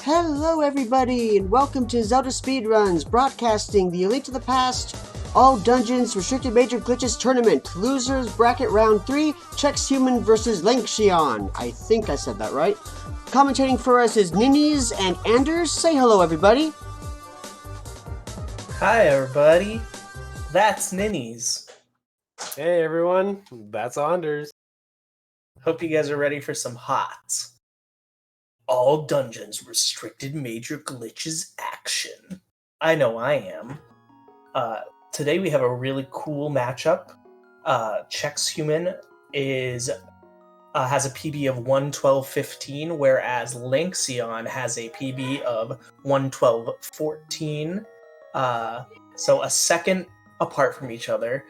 Hello everybody, and welcome to ZeldaSpeedRuns, broadcasting the A Link to the Past, All Dungeons, Restricted Major Glitches Tournament, Losers Bracket Round 3, Chexhuman vs. Lanxion. I think I said that right. Commentating for us is Ninnies and Anders. Say hello everybody. Hi everybody, that's Ninnies. Hey everyone, that's Anders. Hope you guys are ready for some hot All Dungeons Restricted Major Glitches action. I know I am. Today we have a really cool matchup. Chexhuman has a PB of 112.15, whereas Lanxion has a PB of 112.14. So a second apart from each other.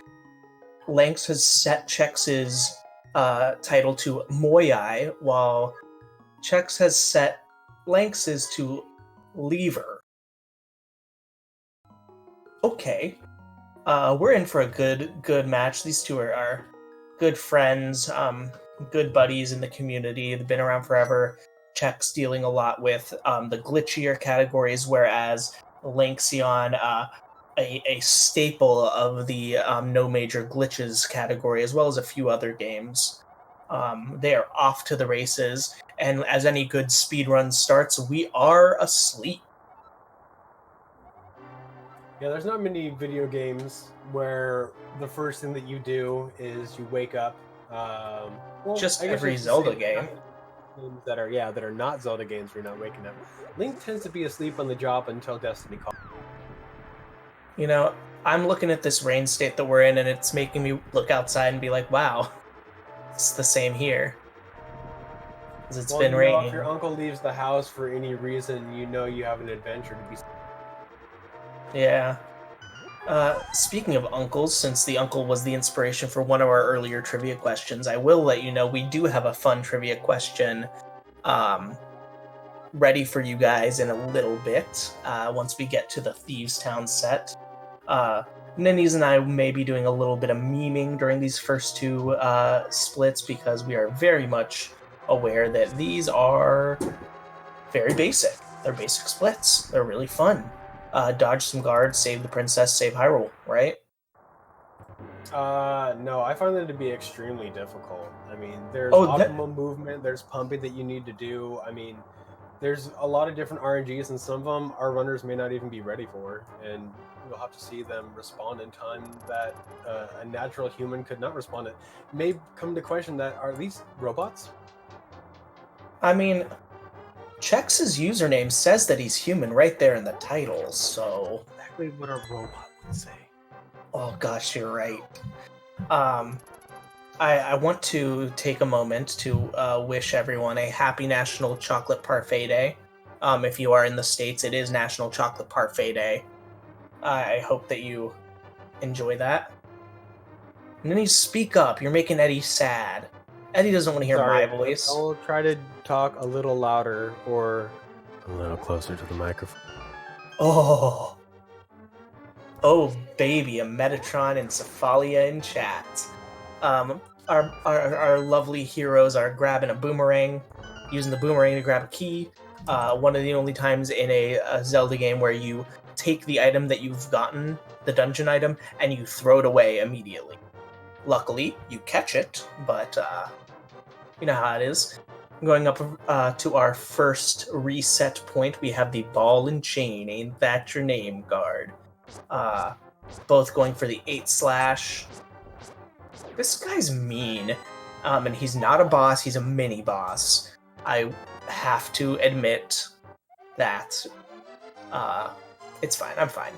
Lanx has set Chex's title to Moyai, while Chex has set Lanx's to Lever. Okay. We're in for a good match. These two are good friends, good buddies in the community. They've been around forever. Chex dealing a lot with the glitchier categories, whereas Lanxion, a staple of the no major glitches category, as well as a few other games. They are off to the races, and as any good speedrun starts, we are asleep. Yeah, there's not many video games where the first thing that you do is you wake up. Just every Zelda game. Games that are not Zelda games where you're not waking up. Link tends to be asleep on the job until Destiny calls. You know, I'm looking at this rain state that we're in, and it's making me look outside and be like, wow, it's the same here. Because it's been raining. If your uncle leaves the house for any reason, you know you have an adventure to be. Yeah. Speaking of uncles, since the uncle was the inspiration for one of our earlier trivia questions, I will let you know we do have a fun trivia question ready for you guys in a little bit, once we get to the Thieves Town set. Ninnies and I may be doing a little bit of memeing during these first two splits, because we are very much aware that these are very basic. They're basic splits. They're really fun. Dodge some guards, save the princess, save Hyrule, right? No, I find them to be extremely difficult. I mean, there's optimal movement, there's pumping that you need to do. I mean, there's a lot of different RMGs, and some of them our runners may not even be ready for, and you'll have to see them respond in time that a natural human could not respond. It may come to question that, are these robots? I mean, Chex's username says that he's human right there in the title, so... Exactly what a robot would say. Oh gosh, you're right. I want to take a moment to wish everyone a happy National Chocolate Parfait Day. If you are in the States, it is National Chocolate Parfait Day. I hope that you enjoy that. And then you speak up. You're making Eddie sad. Eddie doesn't want to hear my voice. I'll try to talk a little louder or a little closer to the microphone. Oh, baby, a Metatron and Cephalia in chat. Our lovely heroes are grabbing a boomerang, using the boomerang to grab a key. One of the only times in a Zelda game where you take the item that you've gotten, the dungeon item, and you throw it away immediately. Luckily, you catch it, but you know how it is. Going up to our first reset point, we have the ball and chain, ain't that your name, guard? Both going for the 8/. This guy's mean, and he's not a boss, he's a mini-boss. I have to admit that it's fine, I'm fine.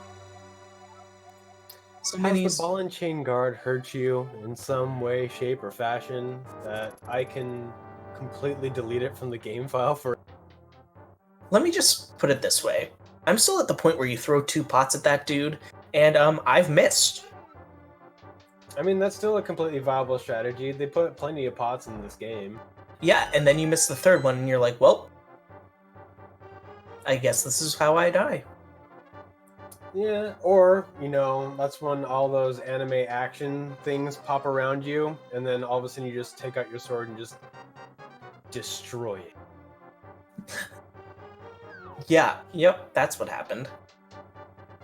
So has the ball and chain guard hurt you in some way, shape, or fashion that I can completely delete it from the game file for? Let me just put it this way. I'm still at the point where you throw 2 pots at that dude, and I've missed. I mean, that's still a completely viable strategy. They put plenty of pots in this game. Yeah, and then you miss the 3rd one, and you're like, well, I guess this is how I die. Yeah, or, you know, that's when all those anime action things pop around you, and then all of a sudden you just take out your sword and just destroy it. Yeah, yep, that's what happened.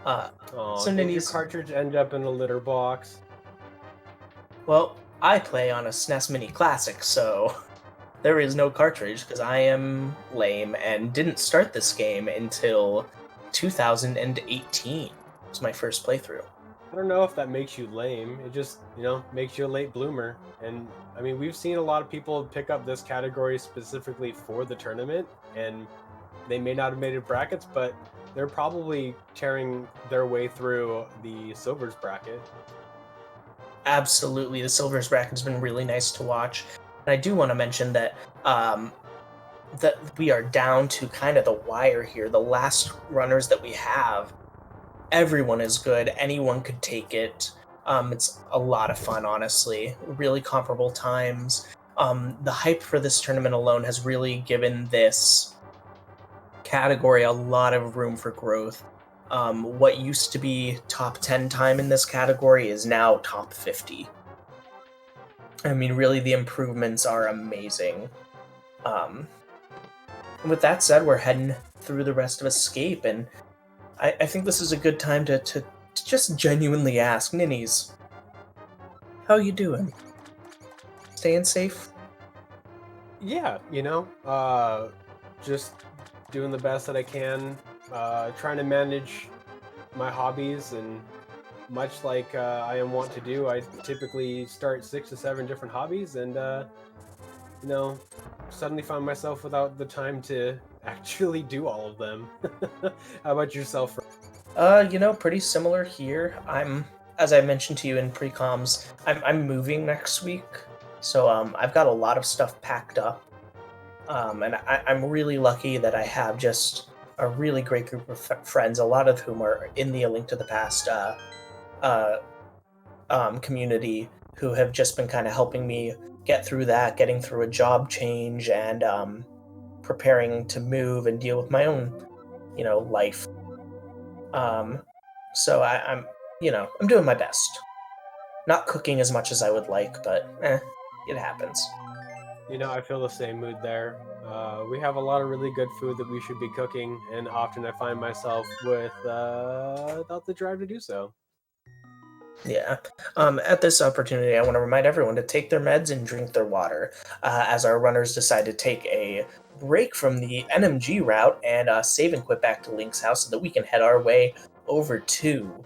So did your cartridge end up in a litter box? Well, I play on a SNES Mini Classic, so there is no cartridge because I am lame and didn't start this game until 2018. It was my first playthrough. I don't know if that makes you lame. It just, makes you a late bloomer. And I mean, we've seen a lot of people pick up this category specifically for the tournament, and they may not have made it brackets, but they're probably tearing their way through the Silvers bracket. Absolutely, the Silvers bracket has been really nice to watch. And I do want to mention that that we are down to kind of the wire here. The last runners that we have, everyone is good. Anyone could take it. It's a lot of fun, honestly. Really comparable times. The hype for this tournament alone has really given this category a lot of room for growth. What used to be top 10 time in this category is now top 50. I mean, really, the improvements are amazing. With that said, we're heading through the rest of Escape, and I think this is a good time to just genuinely ask, Ninnies, how you doing? Staying safe? Yeah, just doing the best that I can, trying to manage my hobbies, and much like I am wont to do, I typically start 6 to 7 different hobbies, and suddenly find myself without the time to actually do all of them. How about yourself? Pretty similar here. As I mentioned to you in pre-coms, I'm moving next week, so I've got a lot of stuff packed up, and I'm really lucky that I have just a really great group of friends, a lot of whom are in the A Link to the Past community, who have just been kind of helping me get through that, getting through a job change, and preparing to move and deal with my own, life. So I'm doing my best. Not cooking as much as I would like, but it happens. I feel the same mood there. We have a lot of really good food that we should be cooking, and often I find myself without the drive to do so. Yeah. At this opportunity, I want to remind everyone to take their meds and drink their water, as our runners decide to take a break from the NMG route and save and quit back to Link's house so that we can head our way over to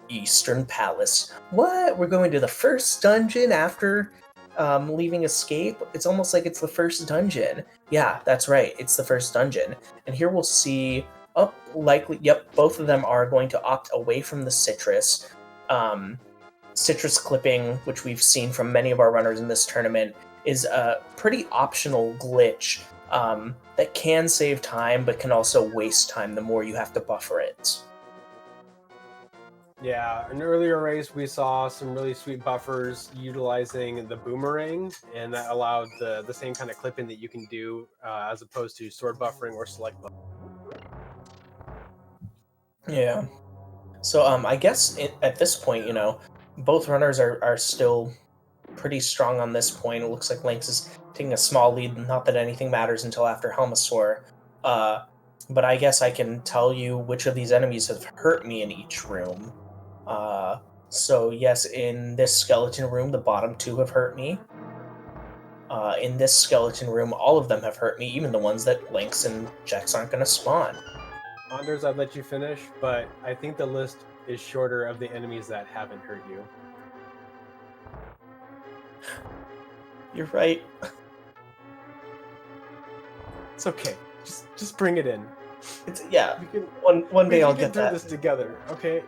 Eastern Palace. What? We're going to the first dungeon after leaving Escape? It's almost like it's the first dungeon. Yeah, that's right. It's the first dungeon. And here we'll see... both of them are going to opt away from the citrus. Citrus clipping, which we've seen from many of our runners in this tournament, is a pretty optional glitch that can save time but can also waste time the more you have to buffer it. Yeah, in an earlier race we saw some really sweet buffers utilizing the boomerang, and that allowed the same kind of clipping that you can do as opposed to sword buffering or select buffering. Yeah. So I guess at this point, both runners are still pretty strong on this point. It looks like Lynx is taking a small lead, not that anything matters until after Helmasaur. But I guess I can tell you which of these enemies have hurt me in each room. So yes, in this skeleton room, the bottom two have hurt me. In this skeleton room, all of them have hurt me, even the ones that Lynx and Chex aren't going to spawn. Anders, I'd let you finish, but I think the list is shorter of the enemies that haven't hurt you. You're right. It's okay. Just bring it in. One day I'll get through that. This together, okay?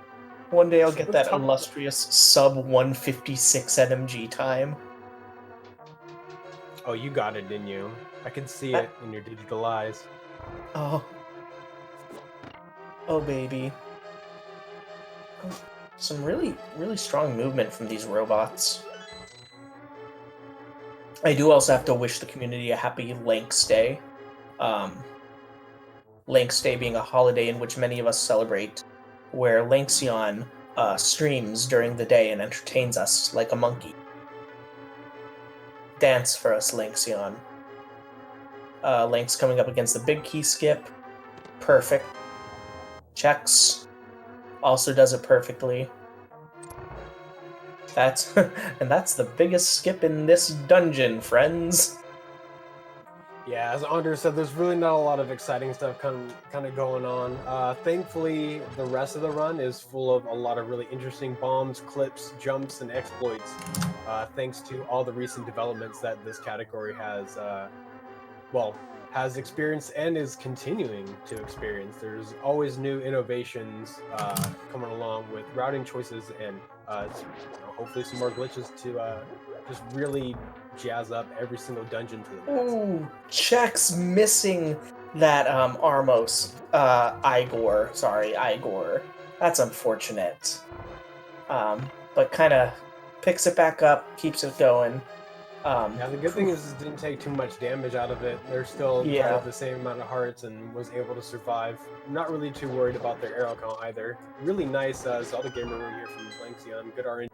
One day I'll get that illustrious sub 156 NMG time. Oh, you got it, didn't you? I can see it in your digital eyes. Oh, baby. Some really, really strong movement from these robots. I do also have to wish the community a happy Lanx Day. Lanx Day being a holiday in which many of us celebrate, where Lanxion streams during the day and entertains us like a monkey. Dance for us, Lanxion. Lynx coming up against the big key skip. Perfect. Chex also does it perfectly. That's and that's the biggest skip in this dungeon, friends. Yeah, as Andre said, there's really not a lot of exciting stuff kind of going on. Thankfully, the rest of the run is full of a lot of really interesting bombs, clips, jumps, and exploits, thanks to all the recent developments that this category has experienced and is continuing to experience. There's always new innovations coming along with routing choices and hopefully some more glitches to just really jazz up every single dungeon to the max. Ooh, Chex missing that Igor. That's unfortunate. But kind of picks it back up, keeps it going. Yeah, the good thing is it didn't take too much damage out of it. They're still kind of the same amount of hearts and was able to survive. I'm not really too worried about their arrow count either. Really nice Zelda gamer room here from Lanxion. Good RNG.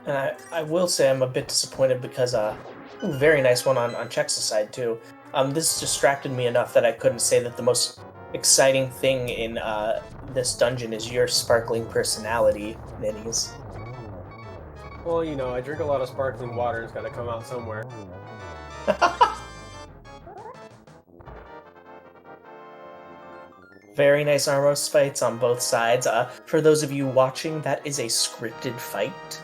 And I will say I'm a bit disappointed because very nice one on Chex's side too. This distracted me enough that I couldn't say that the most exciting thing in this dungeon is your sparkling personality, Ninnies. Well, I drink a lot of sparkling water. It's got to come out somewhere. Very nice Armos fights on both sides. For those of you watching, that is a scripted fight.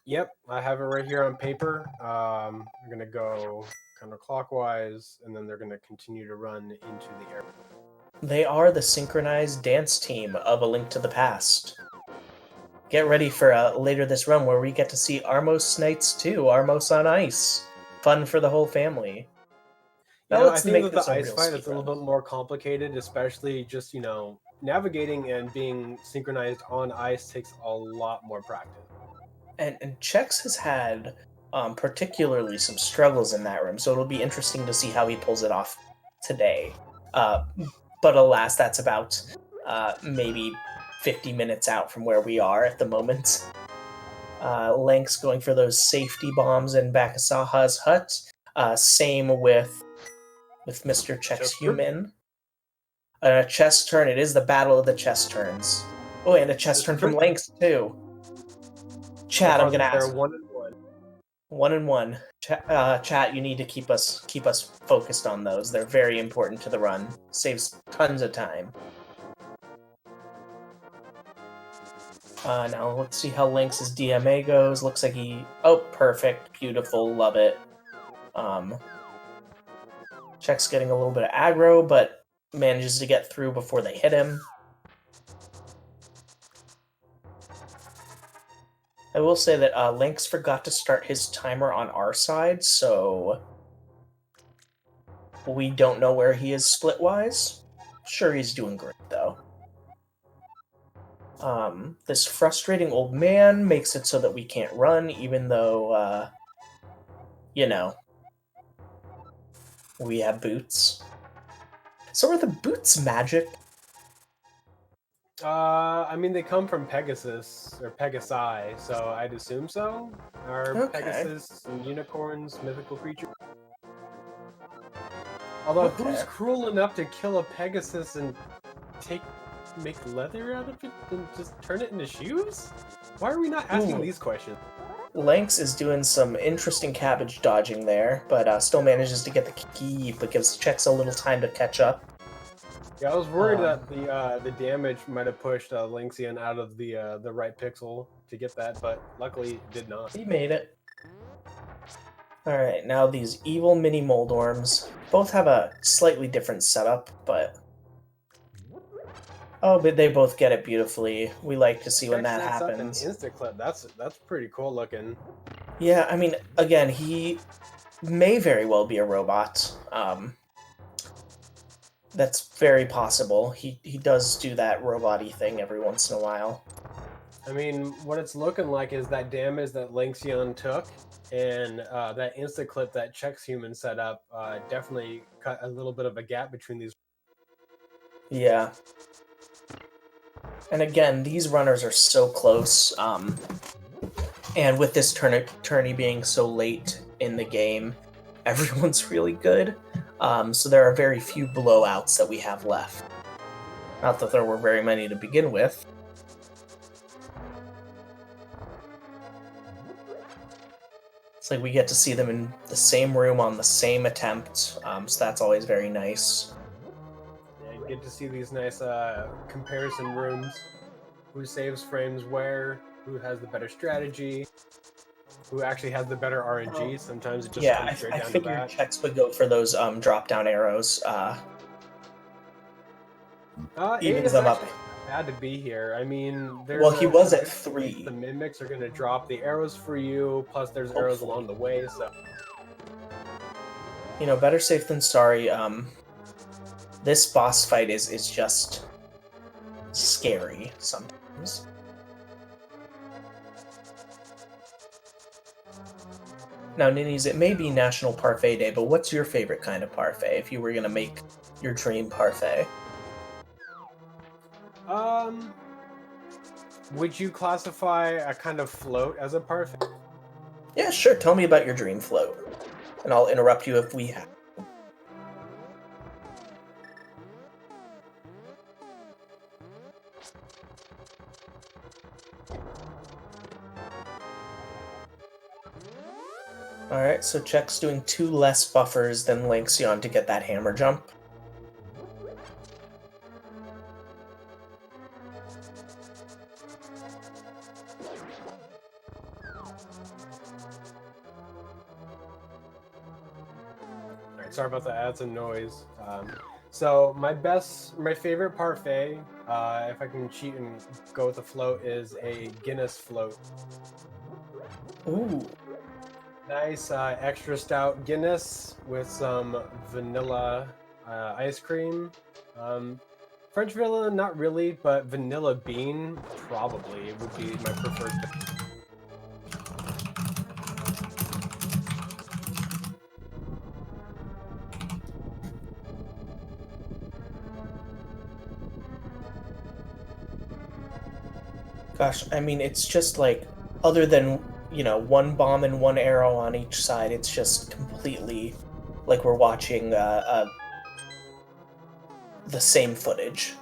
Yep, I have it right here on paper. I'm going to go counterclockwise, and then they're going to continue to run into the air. They are the synchronized dance team of A Link to the Past. Get ready for later this run where we get to see Armos Knights 2, Armos on Ice. Fun for the whole family. Now, I think that the ice fight is a little bit more complicated, especially just, navigating and being synchronized on ice takes a lot more practice. And Chex has had particularly some struggles in that room, so it'll be interesting to see how he pulls it off today. But alas, that's about maybe 50 minutes out from where we are at the moment. Link's going for those safety bombs in Bakasaha's hut. Same with Mr. Chexhuman. A chest turn. It is the battle of the chest turns. Oh, and a chest turn from Lynx too. Chat, I'm gonna ask. 1-1. 1-1. Chat, you need to keep us focused on those. They're very important to the run. Saves tons of time. Now let's see how Lynx's DMA goes. Looks like oh, perfect, beautiful, love it. Check's getting a little bit of aggro, but manages to get through before they hit him. I will say that Lynx forgot to start his timer on our side, so we don't know where he is split-wise. Sure, he's doing great, though. This frustrating old man makes it so that we can't run, even though, we have boots. So are the boots magic? I mean, they come from Pegasus, or Pegasi, so I'd assume so. Are Pegasus and unicorns mythical creatures? Although, who's cruel enough to kill a Pegasus and make leather out of it and just turn it into shoes? Why are we not asking these questions? Lynx is doing some interesting cabbage dodging there, but still manages to get the key, but gives Chex a little time to catch up. Yeah, I was worried that the damage might have pushed Lanxion out of the right pixel to get that, but luckily it did not. He made it. Alright, now these evil mini Moldorms both have a slightly different setup, but... Oh, but they both get it beautifully. We like to see when that happens. An insta-clip. That's pretty cool looking. Yeah, I mean, again, he may very well be a robot. That's very possible. He does do that robot-y thing every once in a while. I mean, what it's looking like is that damage that Lanxion took, and that insta-clip that Chexhuman set up definitely cut a little bit of a gap between these. Yeah. And again, these runners are so close, and with this tourney being so late in the game, everyone's really good. So there are very few blowouts that we have left. Not that there were very many to begin with. It's like we get to see them in the same room on the same attempt, so that's always very nice. Yeah, you get to see these nice comparison rooms. Who saves frames where, who has the better strategy, who actually has the better RNG. Sometimes it just comes straight down to that. I figured Chex would go for those drop-down arrows. Evens them up. Had to be here. I mean, well, he was at 3. The mimics are going to drop the arrows for you, plus there's arrows along the way, so... You know, better safe than sorry. This boss fight is just scary sometimes. Now, Ninnies, it may be National Parfait Day, but what's your favorite kind of parfait if you were going to make your dream parfait? Would you classify a kind of float as a parfait? Yeah, sure. Tell me about your dream float, and I'll interrupt you if we have. Alright, so Check's doing 2 less buffers than Lanxion to get that hammer jump. Alright, sorry about the ads and noise. So my favorite parfait, if I can cheat and go with the float, is a Guinness float. Ooh. Nice extra stout Guinness with some vanilla ice cream. French vanilla, not really, but vanilla bean probably would be my preferred. Gosh, I mean, it's just like, other than, you know, 1 bomb and 1 arrow on each side, it's just completely like we're watching the same footage.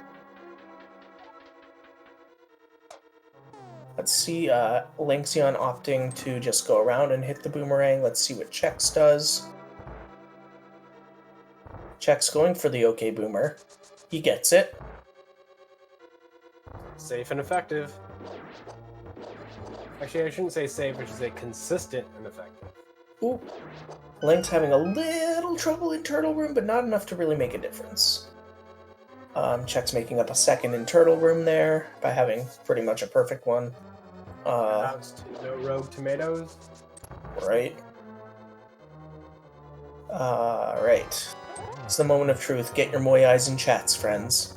Let's see, Lanxion opting to just go around and hit the boomerang. Let's see what Chex does. Chex going for the OK Boomer. He gets it. Safe and effective. Actually, I shouldn't say safe, I should say consistent and effective. Ooh. Link's having a little trouble in Turtle Room, but not enough to really make a difference. Check's making up a second in Turtle Room there by having pretty much a perfect one. No rogue tomatoes. Right. Right. It's the moment of truth. Get your moy eyes in chats, friends.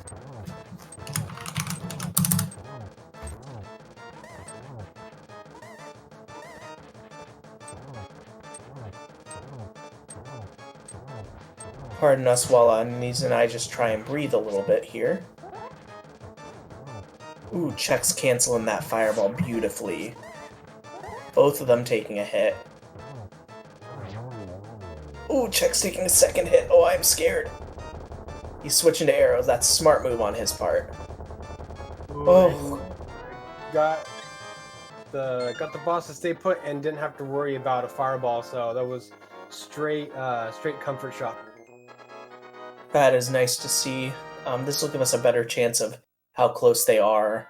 Pardon us while Niz and I just try and breathe a little bit here. Ooh, Check's canceling that fireball beautifully. Both of them taking a hit. Ooh, Check's taking a second hit. Oh, I'm scared. He's switching to arrows. That's a smart move on his part. Ooh, oh. Got the boss to stay put and didn't have to worry about a fireball, so that was straight comfort shot. That is nice to see. This will give us a better chance of how close they are.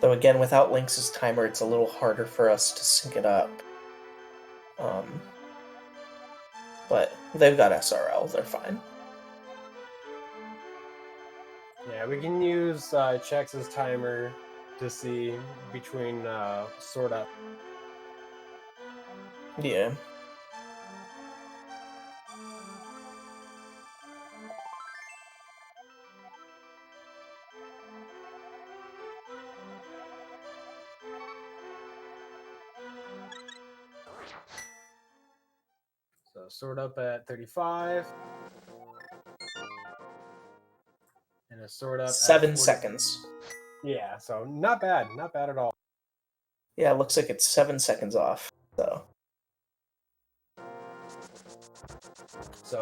Though again, without Lynx's timer, it's a little harder for us to sync it up. But they've got SRL, they're fine. Yeah, we can use Chex's timer to see between sort up. Yeah. So sort up at 35. And a sort up 7 seconds. Yeah, so not bad at all. Yeah, it looks like it's 7 seconds off. So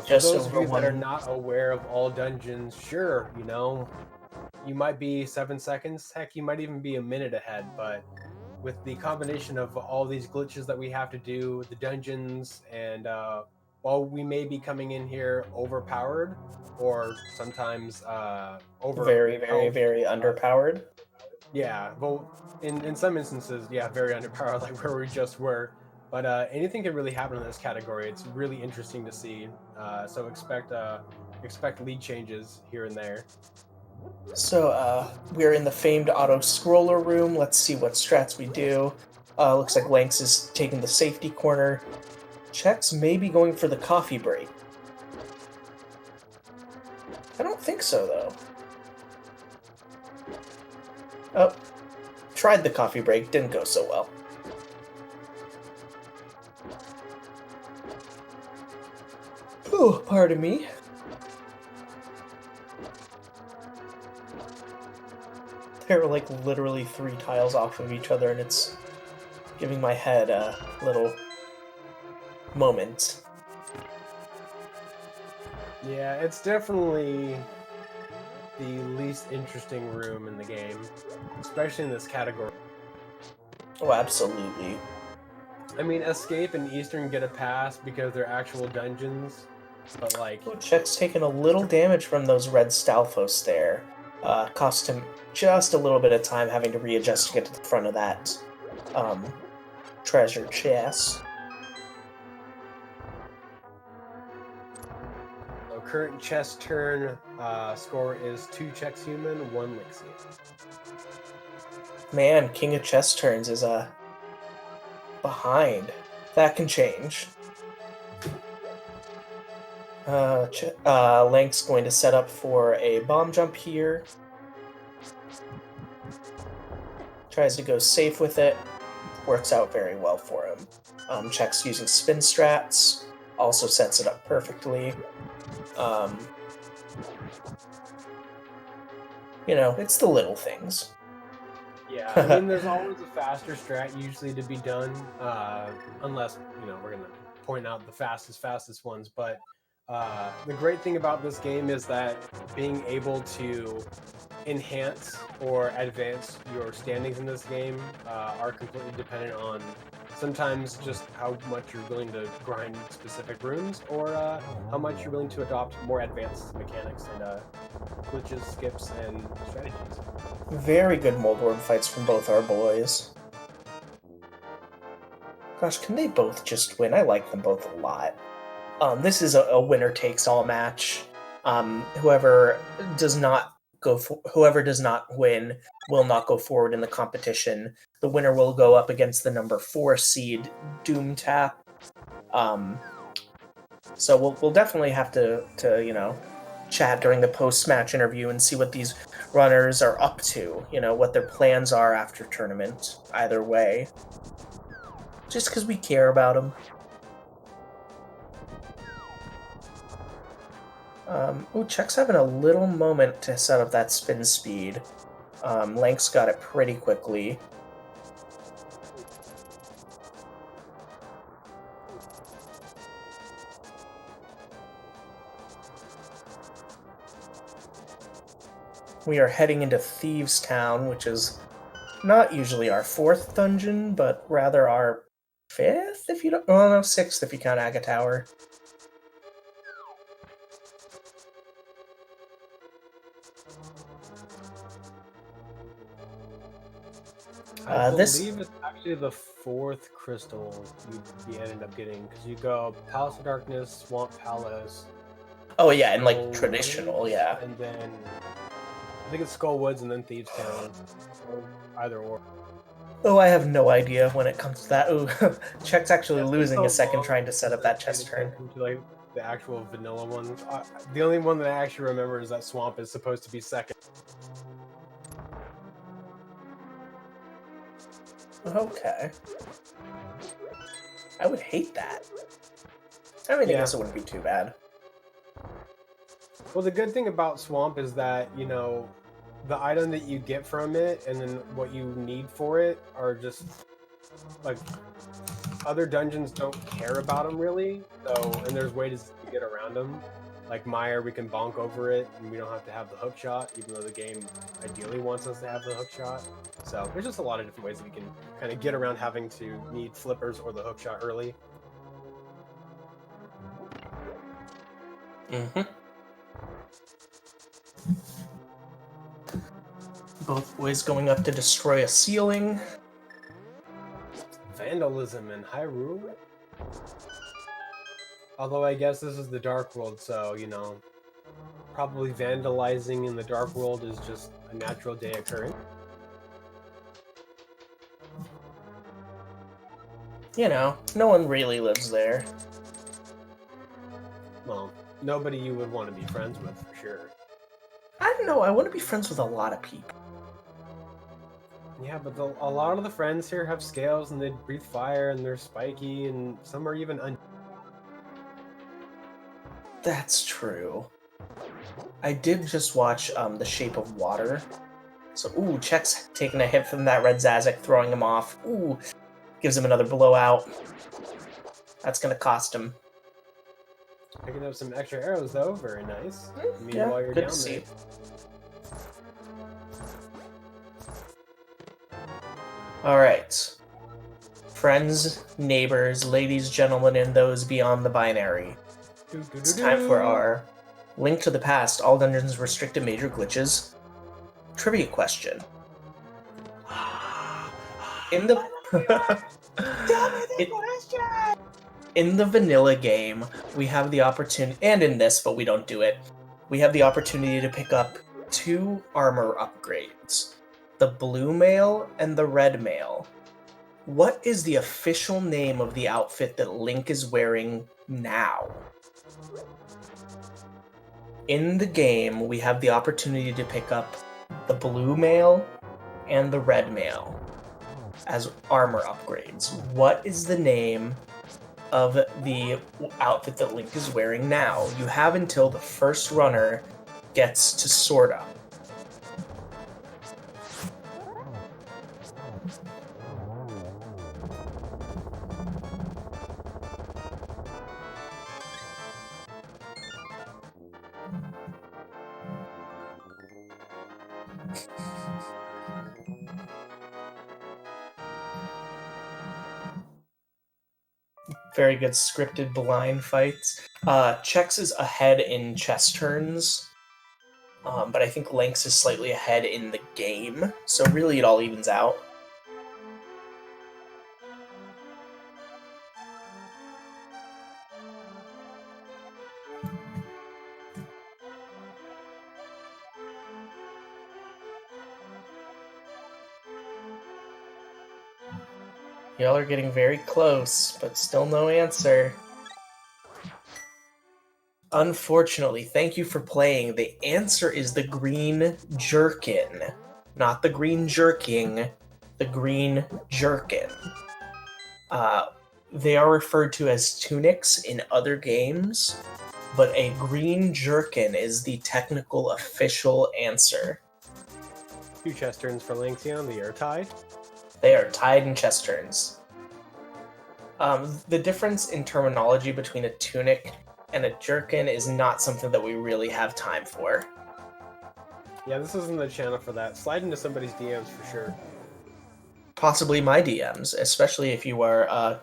for Just those of over you that are one. not aware of all dungeons, sure, you might be 7 seconds. Heck, you might even be a minute ahead. But with the combination of all these glitches that we have to do, the dungeons, and while we may be coming in here overpowered, or sometimes Very, very, very underpowered. Yeah, well, in some instances, yeah, very underpowered, like where we just were. But anything can really happen in this category. It's really interesting to see. So expect lead changes here and there. So we're in the famed auto scroller room. Let's see what strats we do. Looks like Lanx is taking the safety corner. Chex may be going for the coffee break. I don't think so, though. Oh, tried the coffee break, didn't go so well. Oh, pardon me. They're like literally 3 tiles off of each other, and it's giving my head a little moment. Yeah, it's definitely the least interesting room in the game, especially in this category. Oh, absolutely. I mean, Escape and Eastern get a pass because they're actual dungeons, but like... Oh, Check's taking a little damage from those red Stalfos there. Cost him just a little bit of time having to readjust to get to the front of that treasure chest. So current chess turn score is 2 Chexhuman, 1 Lanxion. Man, King of Chess Turns is behind. That can change. Lank's going to set up for a bomb jump here. Tries to go safe with it. Works out very well for him. Checks using spin strats. Also sets it up perfectly. It's the little things. Yeah, I mean, there's always a faster strat usually to be done, unless, we're going to point out the fastest ones. But the great thing about this game is that being able to enhance or advance your standings in this game are completely dependent on sometimes just how much you're willing to grind specific rooms, or how much you're willing to adopt more advanced mechanics and glitches, skips, and strategies. Very good Moldworm fights from both our boys. Gosh, can they both just win? I like them both a lot. This is a winner-takes-all match. Whoever does not win will not go forward in the competition. The winner will go up against the number 4 seed Doomtap. So we'll definitely have to chat during the post-match interview and see what these runners are up to, what their plans are after tournament, either way. Just because we care about them. Check's having a little moment to set up that spin speed. Lanx got it pretty quickly. We are heading into Thieves Town, which is not usually our 4th dungeon, but rather our 5th, if you don't... Well, no, 6th if you count Aga Tower. I believe it's actually the 4th crystal you ended up getting, because you go Palace of Darkness, Swamp Palace. Oh yeah, and like traditional, yeah. And then I think it's Skull Woods and then Thieves Town, or either or. Oh, I have no idea when it comes to that. Ooh, Check's actually losing a second trying to set up that chest turn. To like the actual vanilla ones. The only one that I actually remember is that Swamp is supposed to be 2nd. Okay. I would hate that. I mean, I guess it wouldn't be too bad. Well, the good thing about Swamp is that, the item that you get from it and then what you need for it are just like other dungeons don't care about them really. So, and there's ways to get around them. Like Mire, we can bonk over it and we don't have to have the hook shot, even though the game ideally wants us to have the hook shot. So there's just a lot of different ways that we can kind of get around having to need flippers or the hook shot early. Mm-hmm. Both boys going up to destroy a ceiling. Vandalism in Hyrule? Although I guess this is the Dark World, so, you know, probably vandalizing in the Dark World is just a natural day occurrence. You know, no one really lives there. Well, nobody you would want to be friends with, for sure. I don't know, I want to be friends with a lot of people. Yeah, but a lot of the friends here have scales and they breathe fire and they're spiky and some are even That's true. I did just watch The Shape of Water. So, ooh, Chex taking a hit from that red Zazik, throwing him off. Ooh, gives him another blowout. That's gonna cost him. Picking up some extra arrows, though. Very nice. Yeah, Meanwhile, you're good down to see. Alright. Friends, neighbors, ladies, gentlemen, and those beyond the binary. It's time for our Link to the Past, All Dungeons Restricted Major Glitches trivia question. In the in the vanilla game, we have the opportunity, and in this, but we don't do it, we have the opportunity to pick up 2 armor upgrades. The blue mail and the red mail. What is the official name of the outfit that Link is wearing now? In the game, we have the opportunity to pick up the blue mail and the red mail as armor upgrades. What is the name of the outfit that Link is wearing now? You have until the first runner gets to sort up. Very good scripted blind fights. Chex is ahead in chess turns, but I think Lynx is slightly ahead in the game, so really it all evens out. Y'all are getting very close, but still no answer. Unfortunately, thank you for playing. The answer is the green jerkin. Not the green jerking, the green jerkin. They are referred to as tunics in other games, but a green jerkin is the technical official answer. 2 chest turns for Lanxion, they are tied. They are tied in chest turns. The difference in terminology between a tunic and a jerkin is not something that we really have time for. Yeah, this isn't the channel for that. Slide into somebody's DMs for sure. Possibly my DMs, especially if you are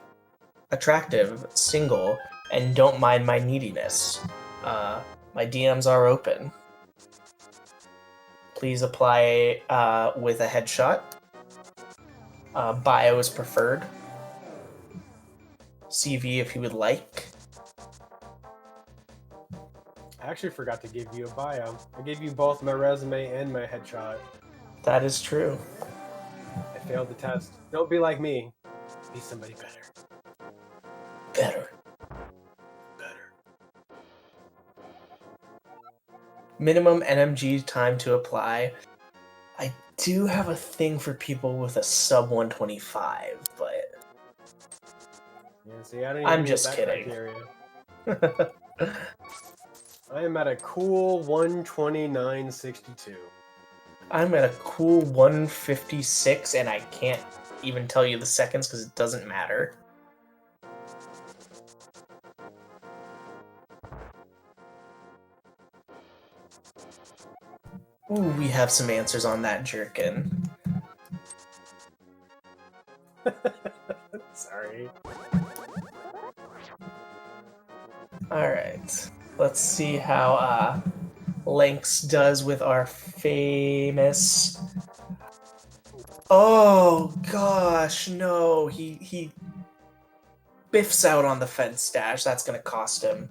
attractive, single, and don't mind my neediness. My DMs are open. Please apply with a headshot. Bio is preferred. CV if you would like. I actually forgot to give you a bio. I gave you both my resume and my headshot. That is true. I failed the test. Don't be like me. Be somebody better. Better. Minimum NMG time to apply. I do have a thing for people with a sub 125, but yeah, see, I don't even I'm just kidding. I am at a cool 129.62. I'm at a cool 156, and I can't even tell you the seconds because it doesn't matter. Ooh, we have some answers on that jerkin. Sorry. Alright, let's see how Lynx does with our famous... Oh gosh, no, he biffs out on the fence dash. That's gonna cost him.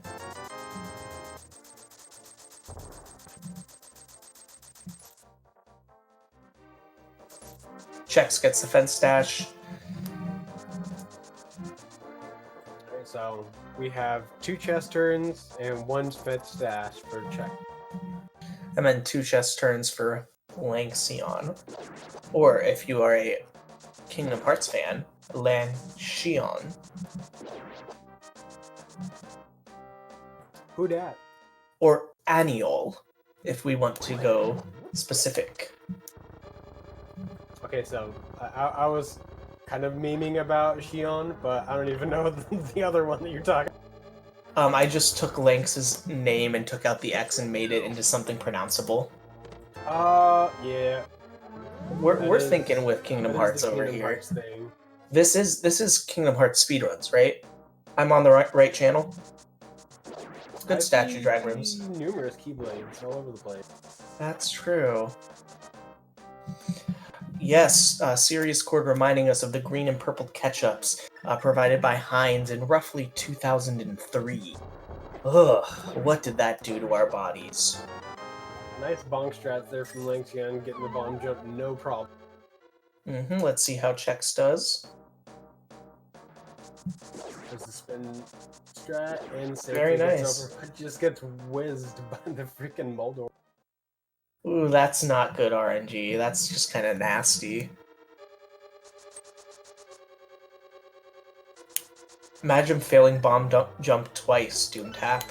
Chex gets the fence dash. Okay, so we have 2 chest turns and 1 fence dash for Chex. And then 2 chest turns for Lanxion. Or if you are a Kingdom Hearts fan, Lanxion. Who dat? Or Annual, if we want to go specific. Okay, so I was kind of memeing about Xion, but I don't even know the other one that you're talking about. I just took Lynx's name and took out the X and made it into something pronounceable. Yeah. We're thinking with Kingdom Hearts over Kingdom here. Hearts thing. This is Kingdom Hearts Speedruns, right? I'm on the right channel. Good statue drag rooms. Numerous keyblades all over the place. That's true. Yes, Serious Chord reminding us of the green and purple ketchups provided by Heinz in roughly 2003. Ugh, what did that do to our bodies? Nice bonk strats there from Lanxion, getting the bomb jump, no problem. Let's see how Chex does. There's the spin strat, and Very nice. over, but just gets whizzed by the freaking Moldor. Ooh, that's not good RNG. That's just kind of nasty. Imagine failing bomb jump twice, Doom Tap.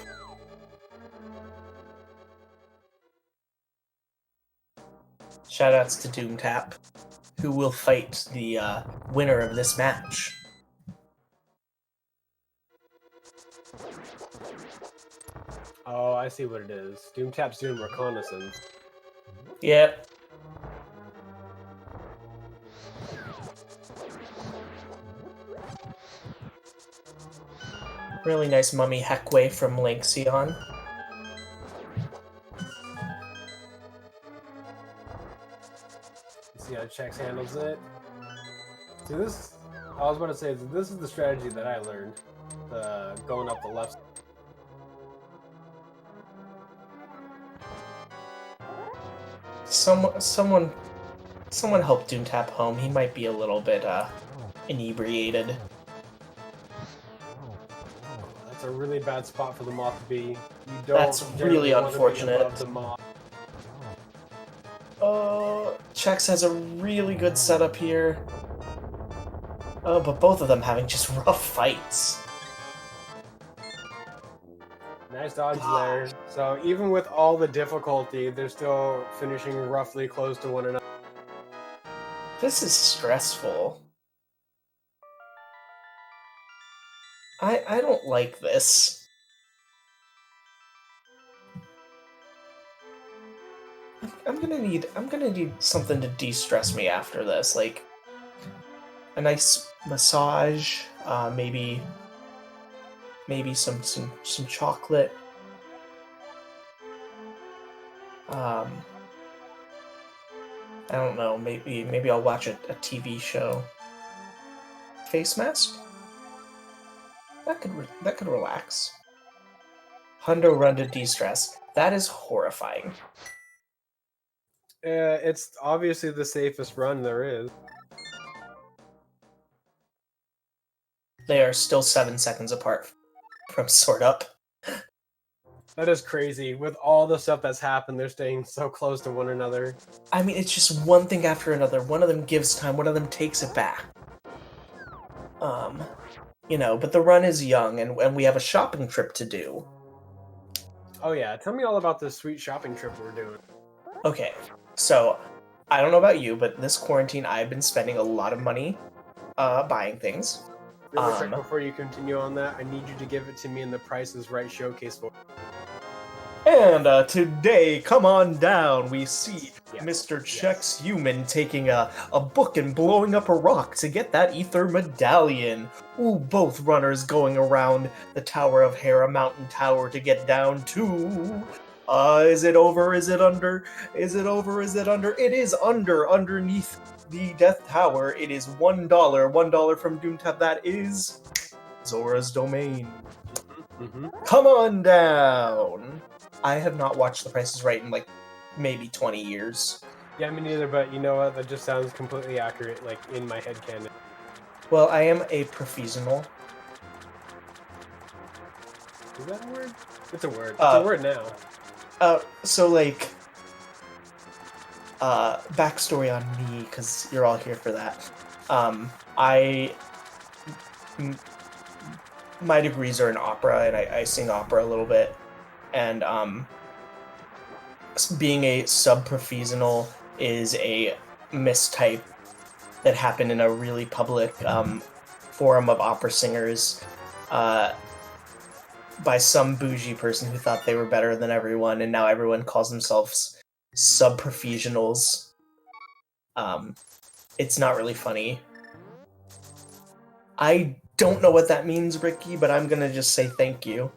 Shoutouts to Doom Tap, who will fight the winner of this match. Oh, I see what it is. Doom Tap's doing reconnaissance. Yep. Really nice mummy heckway from Lanxion. See how Chex handles it. See this? I was about to say this is the strategy that I learned. Going up the left. Someone help Doom Tap home. He might be a little bit inebriated. That's a really bad spot for the moth to be. You don't. That's really unfortunate. Chex has a really good setup here. Oh, but both of them having just rough fights. Nice dodge there. So even with all the difficulty, they're still finishing roughly close to one another. This is stressful. I don't like this. I'm gonna need something to de-stress me after this, like a nice massage, maybe some chocolate. I don't know, maybe I'll watch a TV show. Face mask? That could relax. Hundo run to de-stress. That is horrifying. It's obviously the safest run there is. They are still 7 seconds apart from Sort Up. That is crazy. With all the stuff that's happened, they're staying so close to one another. I mean, it's just one thing after another. One of them gives time, one of them takes it back. You know, but the run is young, and we have a shopping trip to do. Oh yeah, tell me all about this sweet shopping trip we're doing. Okay, so I don't know about you, but this quarantine I've been spending a lot of money buying things. Really quick, before you continue on that, I need you to give it to me in the Price is Right showcase for. And today, come on down, we see Mr. Chexhuman taking a book and blowing up a rock to get that ether medallion. Ooh, both runners going around the Tower of Hera Mountain Tower to get down to... is it over? Is it under? Is it over? Is it under? It is underneath the Death Tower. It is $1. $1 from Doomtab. That is Zora's Domain. Come on down. I have not watched The Price is Right in like maybe 20 years. Yeah, me neither, but you know what? That just sounds completely accurate, like in my head canon. Well, I am a professional. Is that a word? It's a word. It's a word now. So like, backstory on me, because you're all here for that. My degrees are in opera, and I sing opera a little bit. And being a sub-professional is a mistype that happened in a really public forum of opera singers by some bougie person who thought they were better than everyone, and now everyone calls themselves sub-professionals. It's not really funny. I don't know what that means, Ricky, but I'm gonna just say thank you.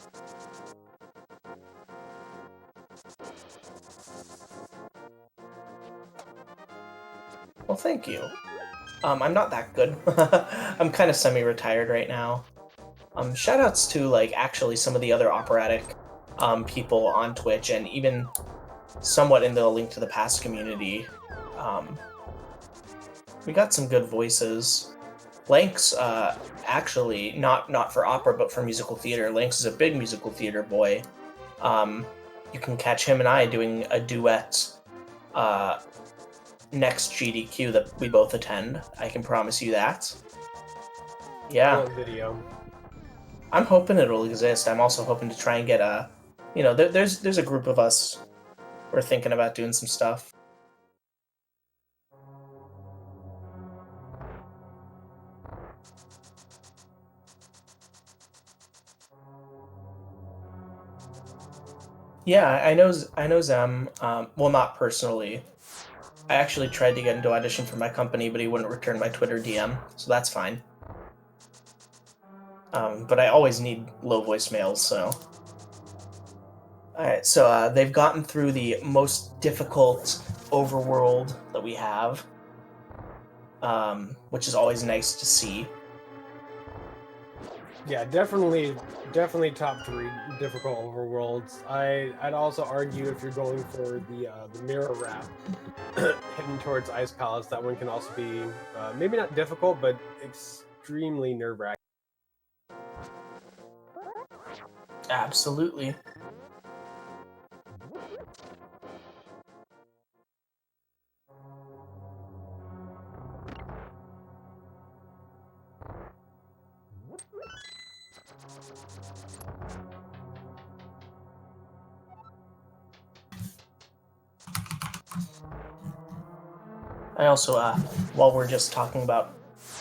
Well, thank you. I'm not that good. I'm kind of semi-retired right now. Shoutouts to, like, actually some of the other operatic people on Twitch, and even somewhat in the Link to the Past community. We got some good voices. Lanx, actually, not for opera, but for musical theater. Lanx is a big musical theater boy. You can catch him and I doing a duet next GDQ that we both attend. I can promise you that. Yeah. Video. I'm hoping it'll exist. I'm also hoping to try and get a... You know, there's a group of us who are thinking about doing some stuff. Yeah, I know Zem. Well, not personally. I actually tried to get him to audition for my company, but he wouldn't return my Twitter DM, so that's fine. But I always need low voicemails, so... Alright, so they've gotten through the most difficult overworld that we have, which is always nice to see. Yeah, definitely top 3 difficult overworlds. I'd also argue if you're going for the mirror wrap heading towards Ice Palace, that one can also be maybe not difficult, but extremely nerve-wracking. Absolutely. I also, while we're just talking about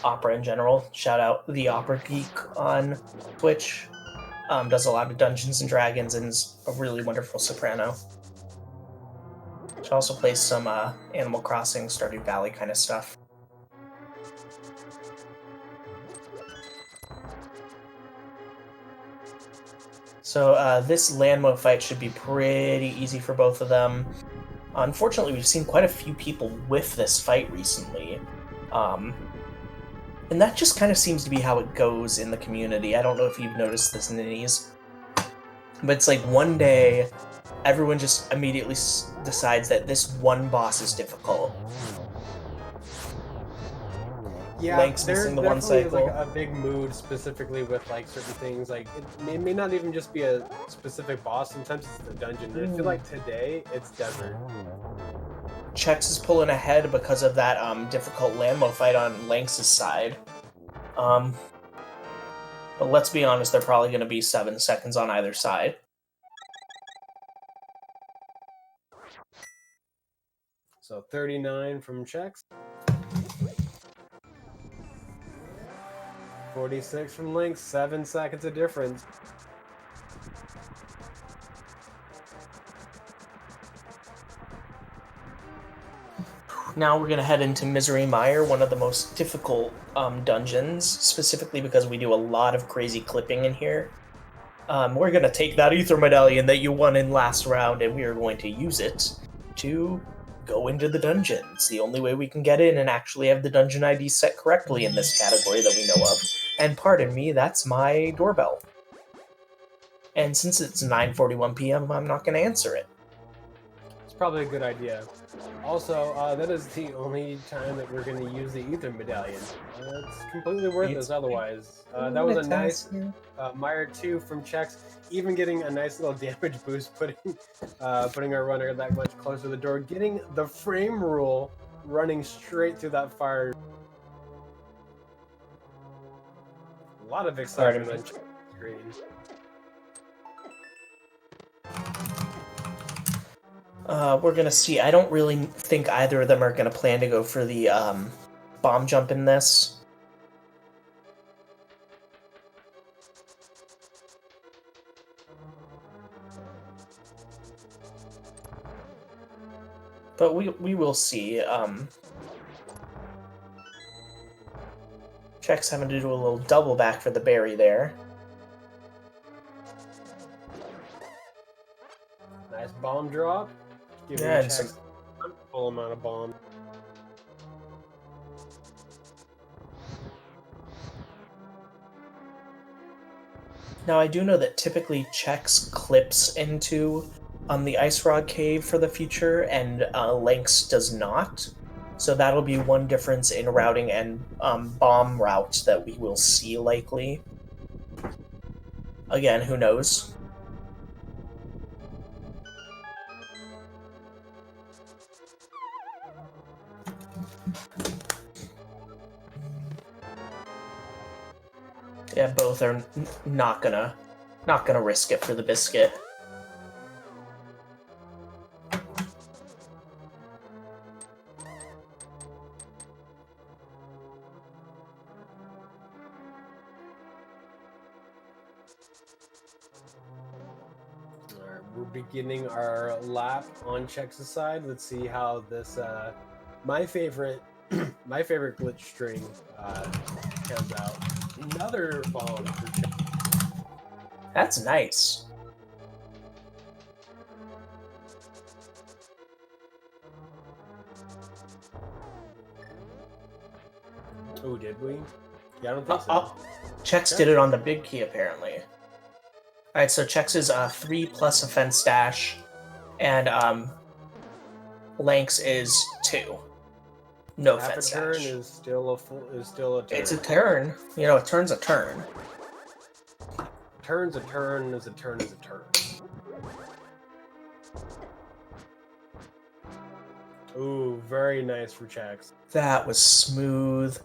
opera in general, shout out the Opera Geek on Twitch. Does a lot of Dungeons and Dragons and is a really wonderful soprano. She also plays some Animal Crossing, Stardew Valley kind of stuff. So this Landmo fight should be pretty easy for both of them. Unfortunately, we've seen quite a few people whiff this fight recently. And that just kind of seems to be how it goes in the community. I don't know if you've noticed this, Ninnies. But it's like one day, everyone just immediately decides that this one boss is difficult. Yeah, there definitely is like a big mood specifically with like certain things. Like it may not even just be a specific boss. Sometimes it's the dungeon. But I feel like today it's desert. Chex is pulling ahead because of that difficult Landmo fight on Lanx's side. But let's be honest, they're probably going to be 7 seconds on either side. So 39 from Chex. 46 from Lynx, 7 seconds of difference. Now we're going to head into Misery Mire, one of the most difficult dungeons, specifically because we do a lot of crazy clipping in here. We're going to take that Ether Medallion that you won in last round, and we are going to use it to go into the dungeon. It's the only way we can get in and actually have the dungeon ID set correctly in this category that we know of. And pardon me, that's my doorbell. And since it's 9:41 p.m., I'm not going to answer it. It's probably a good idea. Also, that is the only time that we're going to use the Ether Medallion. It's completely worthless otherwise. That was a nice Mire 2 from Chex, even getting a nice little damage boost, putting our runner that much closer to the door, getting the frame rule running straight through that fire. A lot of excitement on the screen. We're gonna see. I don't really think either of them are gonna plan to go for the bomb jump in this. But we will see. Chex having to do a little double back for the berry there. Nice bomb drop. Giving Chex a full amount of bomb. Now I do know that typically Chex clips into the Ice Rod Cave for the future, and Lynx does not. So that'll be one difference in routing and bomb routes that we will see likely. Again, who knows? Yeah, both are not gonna risk it for the biscuit. Alright, we're beginning our lap on Chex's side. Let's see how this my favorite glitch string comes out. Another bomb for Chex. That's nice. Oh, did we? Yeah, I don't think so. Chex did it on the big key, apparently. Alright, so Chex is 3 plus offense dash, and Lynx is 2. No offense dash. Half a turn is still a turn. It's a turn. You know, a turn's a turn. Turn's a turn is a turn is a turn. Ooh, very nice for Chex. That was smooth.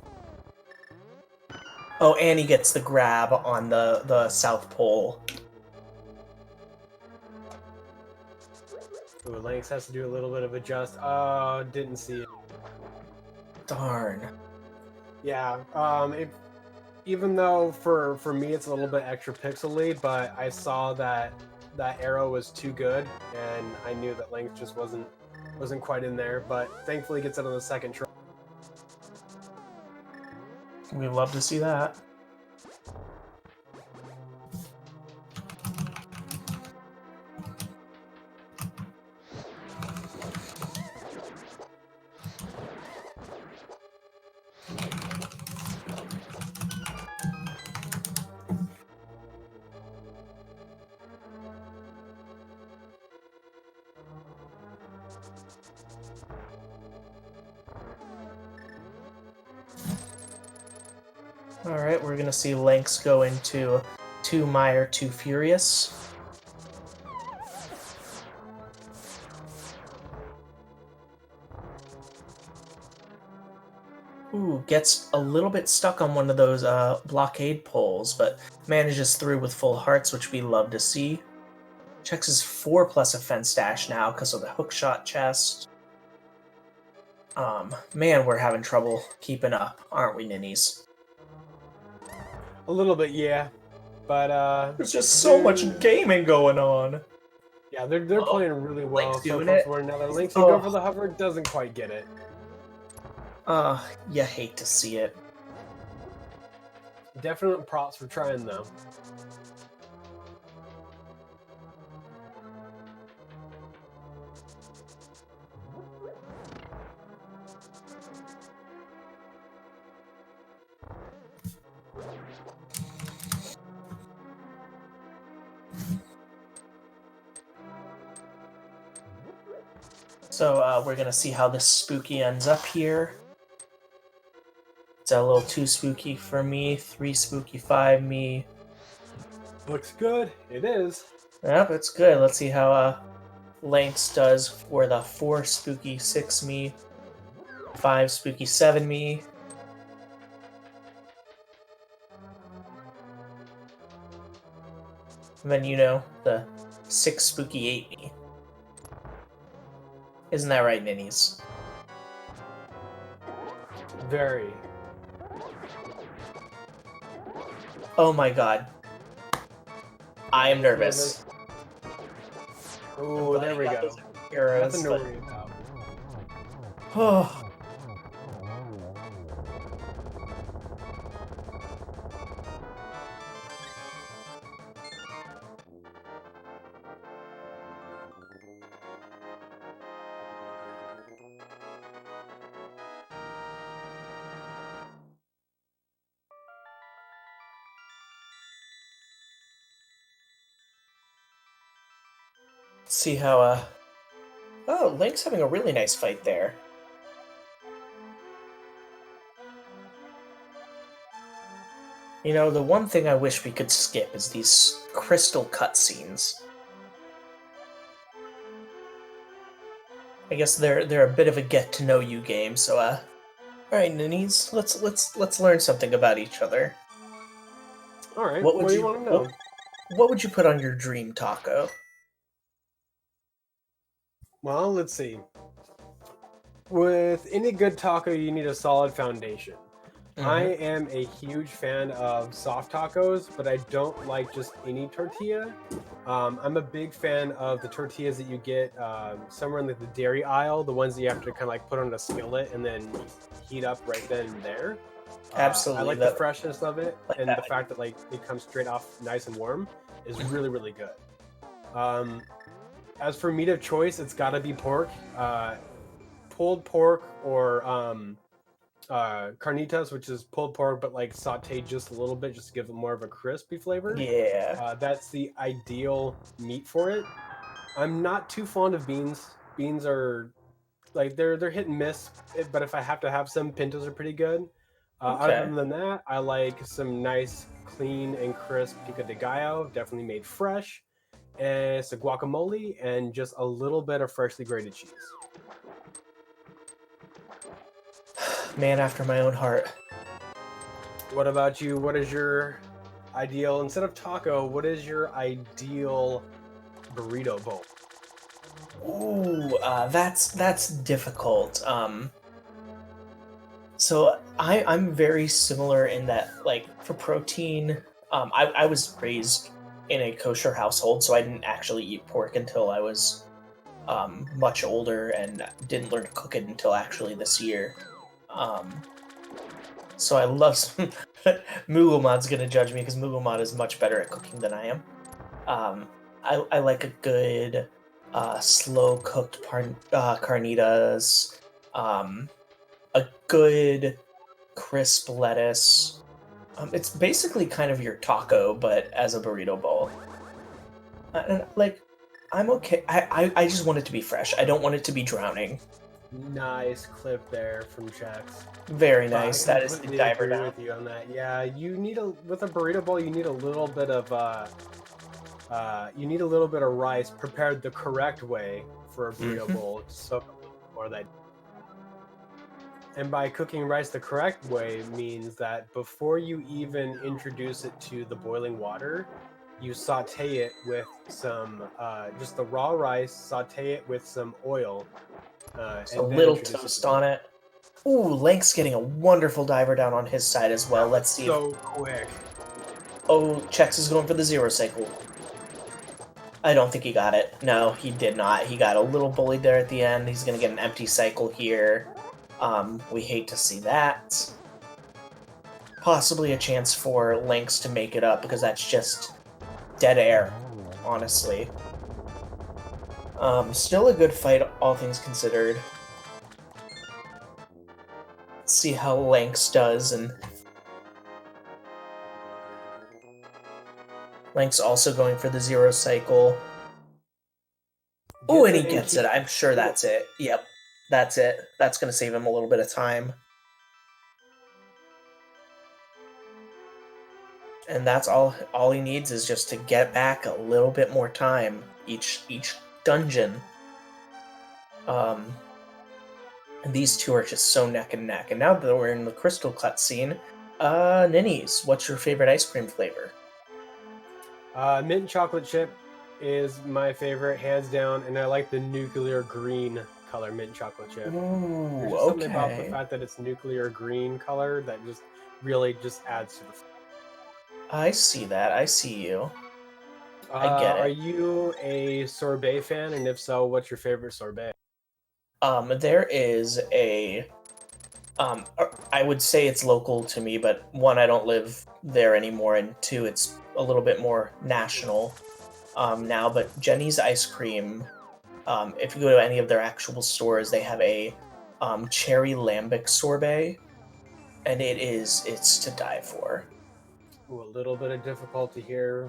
Oh, and he gets the grab on the South Pole. Ooh, Lynx has to do a little bit of adjust. Oh, didn't see it. Darn. Yeah, even though for me it's a little bit extra pixely, but I saw that arrow was too good, and I knew that Lynx just wasn't quite in there, but thankfully gets it on the second try. We'd love to see that. Alright, we're gonna see Lynx go into 2 Mire, 2 Furious. Ooh, gets a little bit stuck on one of those blockade poles, but manages through with full hearts, which we love to see. Checks his 4 plus offense dash now because of the hookshot chest. Man, we're having trouble keeping up, aren't we, ninnies? A little bit, yeah. But there's just so much gaming going on. Yeah, they're playing really well Link's so doing far it. for another. Lanxion go for the hover, doesn't quite get it. You hate to see it. Definite props for trying though. So we're gonna see how this spooky ends up here. It's a little too spooky for me. 3 spooky, 5 me. Looks good. It is. Yep, it's good. Let's see how Lanx does for the 4 spooky, 6 me, 5 spooky, 7 me. And then, you know, the 6 spooky, 8 me. Isn't that right, ninnies? Very. Oh my god. I am nervous. Oh, there we go. Heroes, Nothing to worry about. Oh. See how, Oh, Link's having a really nice fight there. You know, the one thing I wish we could skip is these crystal cutscenes. I guess they're a bit of a get-to-know-you game, so, alright, ninnies, let's learn something about each other. Alright, what do you want to know? What would you put on your dream taco? Well, let's see. With any good taco, you need a solid foundation. I am a huge fan of soft tacos, but I don't like just any tortilla. I'm a big fan of the tortillas that you get somewhere in the dairy aisle, the ones that you have to kind of like put on a skillet and then heat up right then and there. Absolutely. I like the freshness of it, and the fact that like it comes straight off nice and warm is really, really good. As for meat of choice, it's got to be pork. Pulled pork or carnitas, which is pulled pork but like sauteed just a little bit just to give it more of a crispy flavor. Yeah. That's the ideal meat for it. I'm not too fond of beans. Beans are like they're hit and miss, but if I have to have some, pintos are pretty good. Other than that, I like some nice clean and crisp pico de gallo, definitely made fresh, and it's a guacamole and just a little bit of freshly grated cheese. Man after my own heart. What about you? What is your ideal, instead of taco, what is your ideal burrito bowl? Ooh, that's difficult. So I'm very similar in that, like, for protein, I was raised in a kosher household, so I didn't actually eat pork until I was much older, and didn't learn to cook it until actually this year. So I love some... Mugumad's gonna judge me because Mugumad is much better at cooking than I am. I like a good slow-cooked carnitas, a good crisp lettuce. It's basically kind of your taco, but as a burrito bowl. Like, I'm okay. I just want it to be fresh. I don't want it to be drowning. Nice clip there from Chex. Very nice. That is the diver down. With you on that. Yeah, you need with a burrito bowl, you need a little bit of rice prepared the correct way for a burrito bowl, so or that. And by cooking rice the correct way means that before you even introduce it to the boiling water, you saute it with some just the raw rice, saute it with some oil, Just a little toast on it. Ooh, Lank's getting a wonderful diver down on his side as well. Let's see. So quick. Oh, Chex is going for the 0 cycle. I don't think he got it. No, he did not. He got a little bullied there at the end. He's going to get an empty cycle here. We hate to see that. Possibly a chance for Lynx to make it up, because that's just dead air, honestly. Still a good fight, all things considered. Let's see how Lynx does, and Lynx also going for the 0 cycle. Oh, and he gets it. I'm sure that's it. Yep, that's it. That's going to save him a little bit of time. And that's all he needs is just to get back a little bit more time each dungeon. And these two are just so neck and neck. And now that we're in the crystal cutscene, Ninnies, what's your favorite ice cream flavor? Mint chocolate chip is my favorite, hands down, and I like the nuclear green color mint chocolate chip. Ooh, There's just something about the fact that it's nuclear green color that just really just adds to the flavor. I see that. I see you. I get it. Are you a sorbet fan? And if so, what's your favorite sorbet? There is a... I would say it's local to me, but one, I don't live there anymore, and two, it's a little bit more national now, but Jenny's Ice Cream, if you go to any of their actual stores, they have a cherry lambic sorbet, and it's to die for. Ooh, a little bit of difficulty here.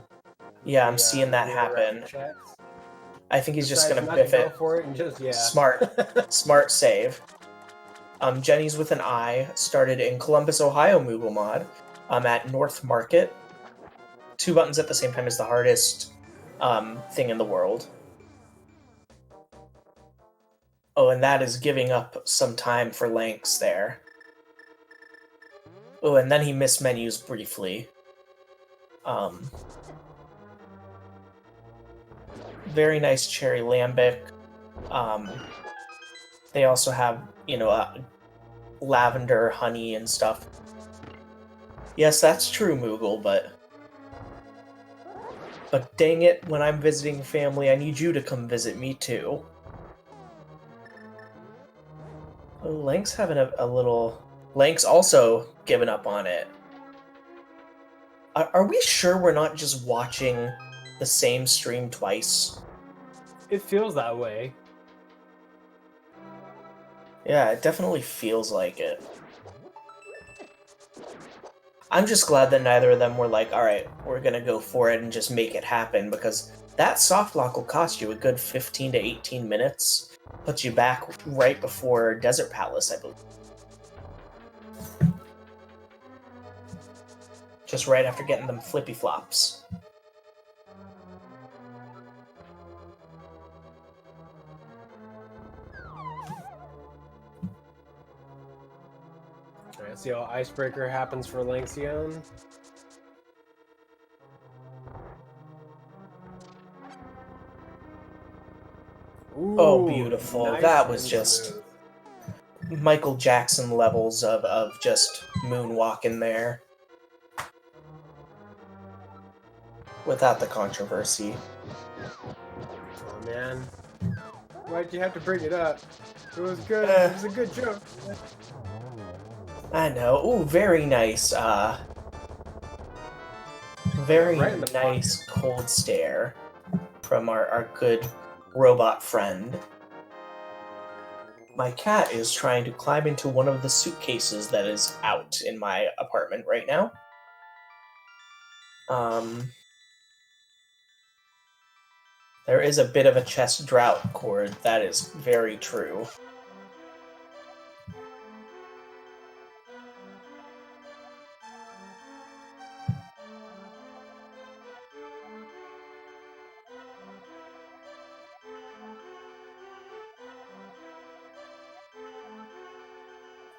Yeah, I'm seeing that happen. I think he's just gonna biff it. Go for it and just, yeah. Smart save. Jenny's with an I started in Columbus, Ohio, Moogle Mod, at North Market. 2 buttons at the same time is the hardest thing in the world. Oh, and that is giving up some time for Lynx there. Oh, and then he mismenus briefly. Very nice cherry lambic. They also have, lavender, honey, and stuff. Yes, that's true, Moogle, but dang it, when I'm visiting family, I need you to come visit me too. Oh, Lynx having a little... Lynx also giving up on it. Are we sure we're not just watching the same stream twice? It feels that way. Yeah, it definitely feels like it. I'm just glad that neither of them were like, alright, we're gonna go for it and just make it happen, because that soft lock will cost you a good 15 to 18 minutes. Puts you back right before Desert Palace, I believe. Just right after getting them flippy flops. Alright, see how Icebreaker happens for Lanxion. Ooh, oh, beautiful. Nice, that was just Michael Jackson levels of just moonwalking there. Without the controversy. Oh, man. Why'd you have to bring it up? It was good. It was a good joke. I know. Ooh, very nice. Very nice cold stare from our good robot friend. My cat is trying to climb into one of the suitcases that is out in my apartment right now. There is a bit of a chest drought, Cord. That is very true.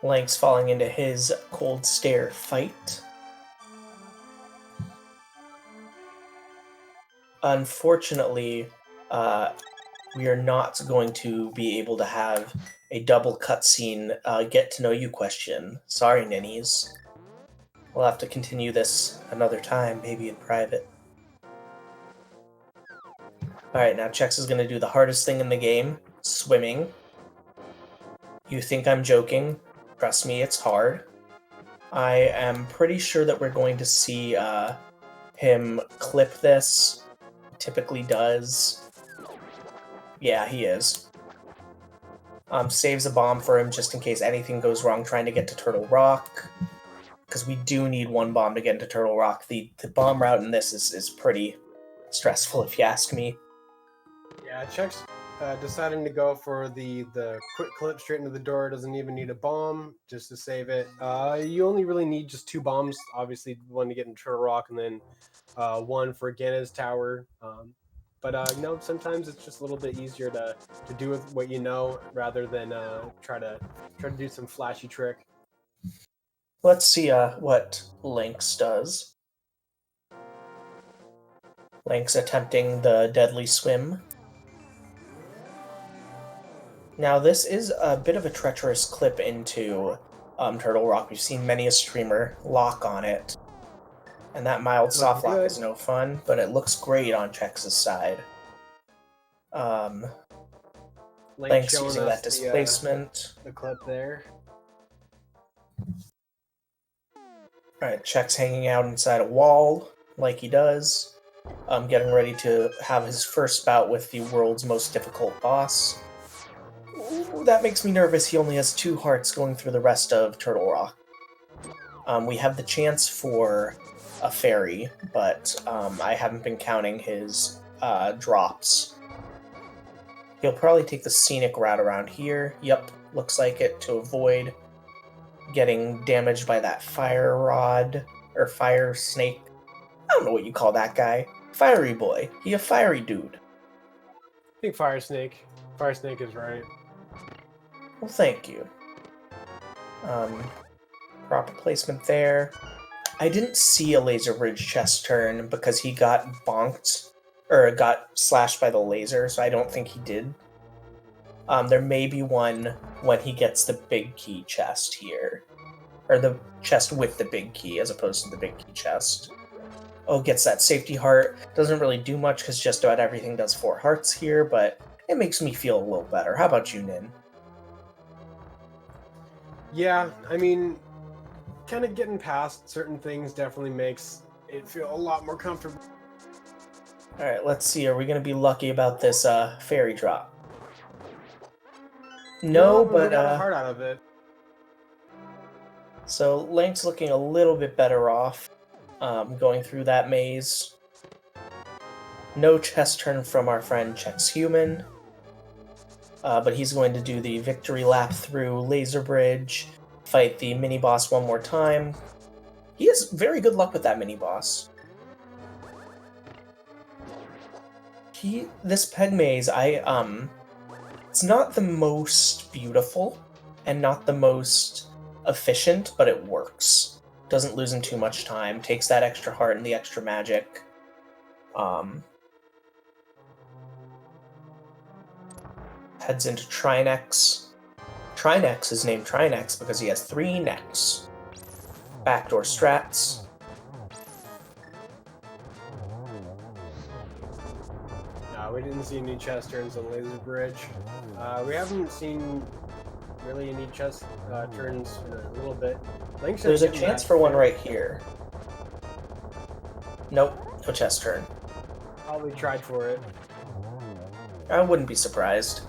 Lynx falling into his cold stare fight. Unfortunately, we are not going to be able to have a double cutscene get to know you question. Sorry, ninnies. We'll have to continue this another time, maybe in private. Alright, now Chex is going to do the hardest thing in the game, swimming. You think I'm joking? Trust me, it's hard. I am pretty sure that we're going to see him clip this. Typically does. Yeah, he is. Saves a bomb for him just in case anything goes wrong trying to get to Turtle Rock. Because we do need one bomb to get into Turtle Rock. The bomb route in this is pretty stressful, if you ask me. Yeah, Chex deciding to go for the quick clip straight into the door. Doesn't even need a bomb just to save it. You only really need just 2 bombs. Obviously, one to get into Turtle Rock and then one for Ganna's Tower. But you know, sometimes it's just a little bit easier to do with what you know rather than try to do some flashy trick. Let's see what Lynx does. Lynx attempting the deadly swim. Now this is a bit of a treacherous clip into Turtle Rock. We've seen many a streamer lock on it. And that mild soft lock is no fun, but it looks great on Chex's side. Lynx using that displacement. The clip there. Alright, Chex hanging out inside a wall, like he does. Getting ready to have his first bout with the world's most difficult boss. Ooh, that makes me nervous. He only has 2 hearts going through the rest of Turtle Rock. We have the chance for a fairy, but I haven't been counting his drops. He'll probably take the scenic route around here. Yep, looks like it, to avoid getting damaged by that fire rod, or fire snake. I don't know what you call that guy. Fiery boy. He a fiery dude. I think Fire Snake. Fire Snake is right. Well, thank you. Proper placement there. I didn't see a Laser Bridge chest turn because he got bonked, or got slashed by the laser, so I don't think he did. There may be one when he gets the big key chest here. Or the chest with the big key, as opposed to the big key chest. Oh, gets that safety heart. Doesn't really do much, because just about everything does 4 hearts here, but it makes me feel a little better. How about you, Nin? Yeah, I mean, kind of getting past certain things definitely makes it feel a lot more comfortable. Alright, let's see. Are we going to be lucky about this fairy drop? No, but got a heart out of it. So Lynx looking a little bit better off going through that maze. No chest turn from our friend Chexhuman. But he's going to do the victory lap through Laser Bridge, fight the mini-boss one more time. He has very good luck with that mini-boss. This peg maze, it's not the most beautiful, and not the most efficient, but it works. Doesn't lose him too much time, takes that extra heart and the extra magic. Heads into Trinex. Trinex is named Trinex because he has 3 necks. Backdoor strats. No, we didn't see any chest turns on Laser Bridge. We haven't seen really any chest turns in a little bit. There's a chance for one right here. Nope, no chest turn. Probably tried for it. I wouldn't be surprised.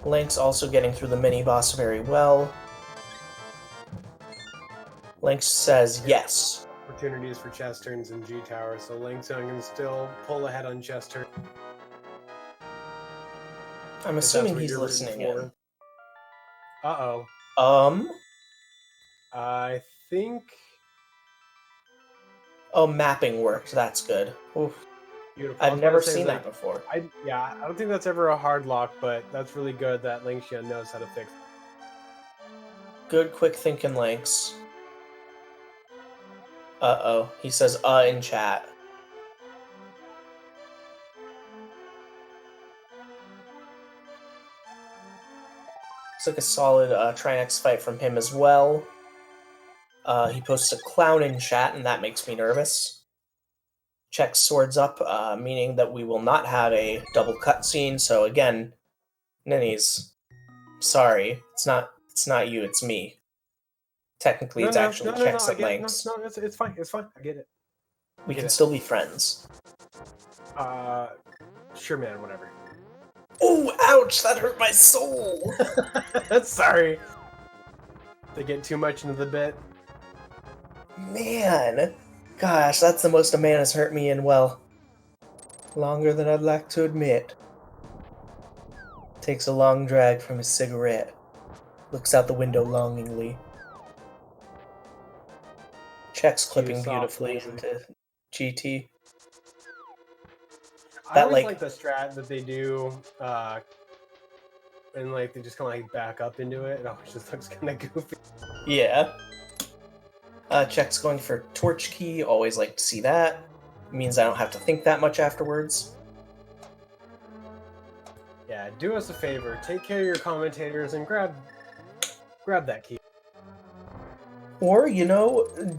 Lynx also getting through the mini-boss very well. Lynx says yes. Opportunities for chest turns in G Tower, so Lanxion can still pull ahead on chest turn. I'm assuming he's listening in. Uh-oh. I think... Oh, mapping worked. That's good. Oof. Beautiful. I've never seen that before. I don't think that's ever a hard lock, but that's really good that Lanxion knows how to fix it. Good, quick thinking, Lynx. Uh-oh. He says, in chat. Looks like a solid Trinex fight from him as well. He posts a clown in chat, and that makes me nervous. Chex swords up, meaning that we will not have a double cutscene. So again, Ninnies, sorry, it's not you, it's me. Technically, it's actually Chex that Lanx. No, it's fine. It's fine. I get it. We can still be friends. Sure, man. Whatever. Oh, ouch! That hurt my soul. Sorry. They get too much into the bit. Man, gosh, that's the most a man has hurt me in, well, longer than I'd like to admit. Takes a long drag from his cigarette. Looks out the window longingly. Chex clipping beautifully into GT. I always like the strat that they do, and like they just kind of like back up into it. It always just looks kind of goofy. Yeah. Chex going for torch key. Always like to see that. Means I don't have to think that much afterwards. Yeah, do us a favor. Take care of your commentators and grab that key. Or,